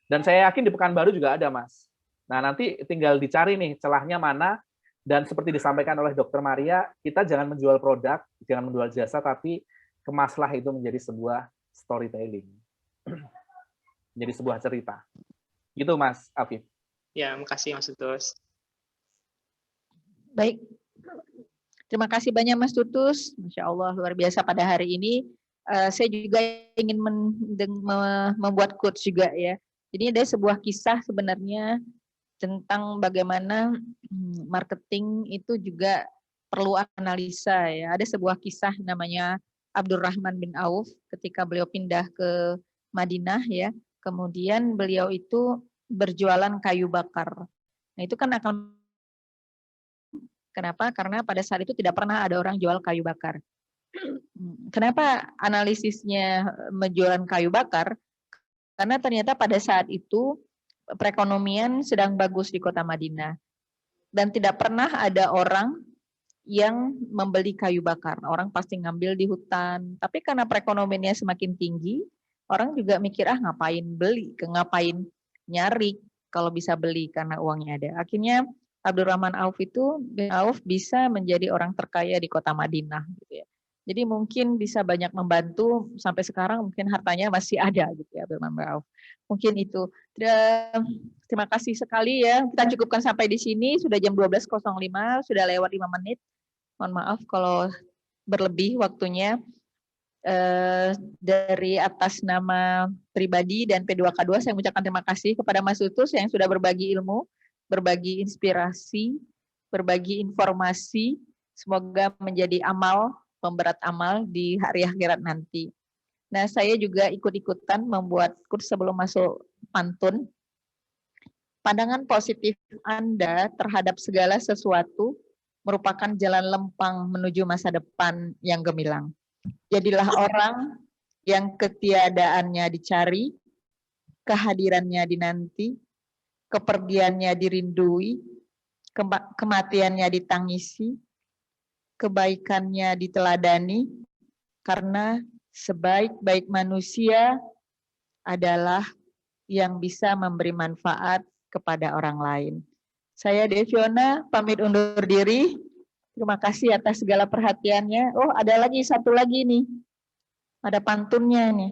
Dan saya yakin di Pekanbaru juga ada, Mas. Nah nanti tinggal dicari nih celahnya mana. Dan seperti disampaikan oleh Dr. Maria, kita jangan menjual produk, jangan menjual jasa, tapi kemaslah itu menjadi sebuah storytelling. Menjadi sebuah cerita. Gitu Mas Afif. Ya, makasih Mas Tutus. Baik. Terima kasih banyak Mas Tutus. Masya Allah, luar biasa pada hari ini. Saya juga ingin membuat quotes juga ya. Jadi ada sebuah kisah sebenarnya tentang bagaimana marketing itu juga perlu analisa ya. Ada sebuah kisah namanya Abdurrahman bin Auf ketika beliau pindah ke Madinah ya. Kemudian beliau itu berjualan kayu bakar. Nah, itu kan akan kenapa? Karena pada saat itu tidak pernah ada orang jual kayu bakar. Kenapa analisisnya menjualan kayu bakar? Karena ternyata pada saat itu perekonomian sedang bagus di kota Madinah. Dan tidak pernah ada orang yang membeli kayu bakar. Orang pasti ngambil di hutan. Tapi karena perekonomiannya semakin tinggi, orang juga mikir, ngapain beli, ngapain nyari kalau bisa beli karena uangnya ada. Akhirnya Abdurrahman bin Auf bisa menjadi orang terkaya di kota Madinah. Gitu ya. Jadi mungkin bisa banyak membantu, sampai sekarang mungkin hartanya masih ada gitu ya Abdurrahman bin Auf. Mungkin itu. Terima kasih sekali ya. Kita cukupkan sampai di sini, sudah jam 12.05, sudah lewat 5 menit. Mohon maaf kalau berlebih waktunya. Dari atas nama pribadi dan P2K2 saya mengucapkan terima kasih kepada Mas Tutus yang sudah berbagi ilmu, berbagi inspirasi, berbagi informasi. Semoga menjadi amal, pemberat amal di hari akhirat nanti. Nah, saya juga ikut-ikutan membuat kurs sebelum masuk pantun. Pandangan positif Anda terhadap segala sesuatu merupakan jalan lempang menuju masa depan yang gemilang. Jadilah orang yang ketiadaannya dicari, kehadirannya dinanti, kepergiannya dirindui, kematiannya ditangisi, kebaikannya diteladani, karena sebaik-baik manusia adalah yang bisa memberi manfaat kepada orang lain. Saya Deviona, pamit undur diri. Terima kasih atas segala perhatiannya. Oh, ada lagi satu lagi nih. Ada pantunnya nih.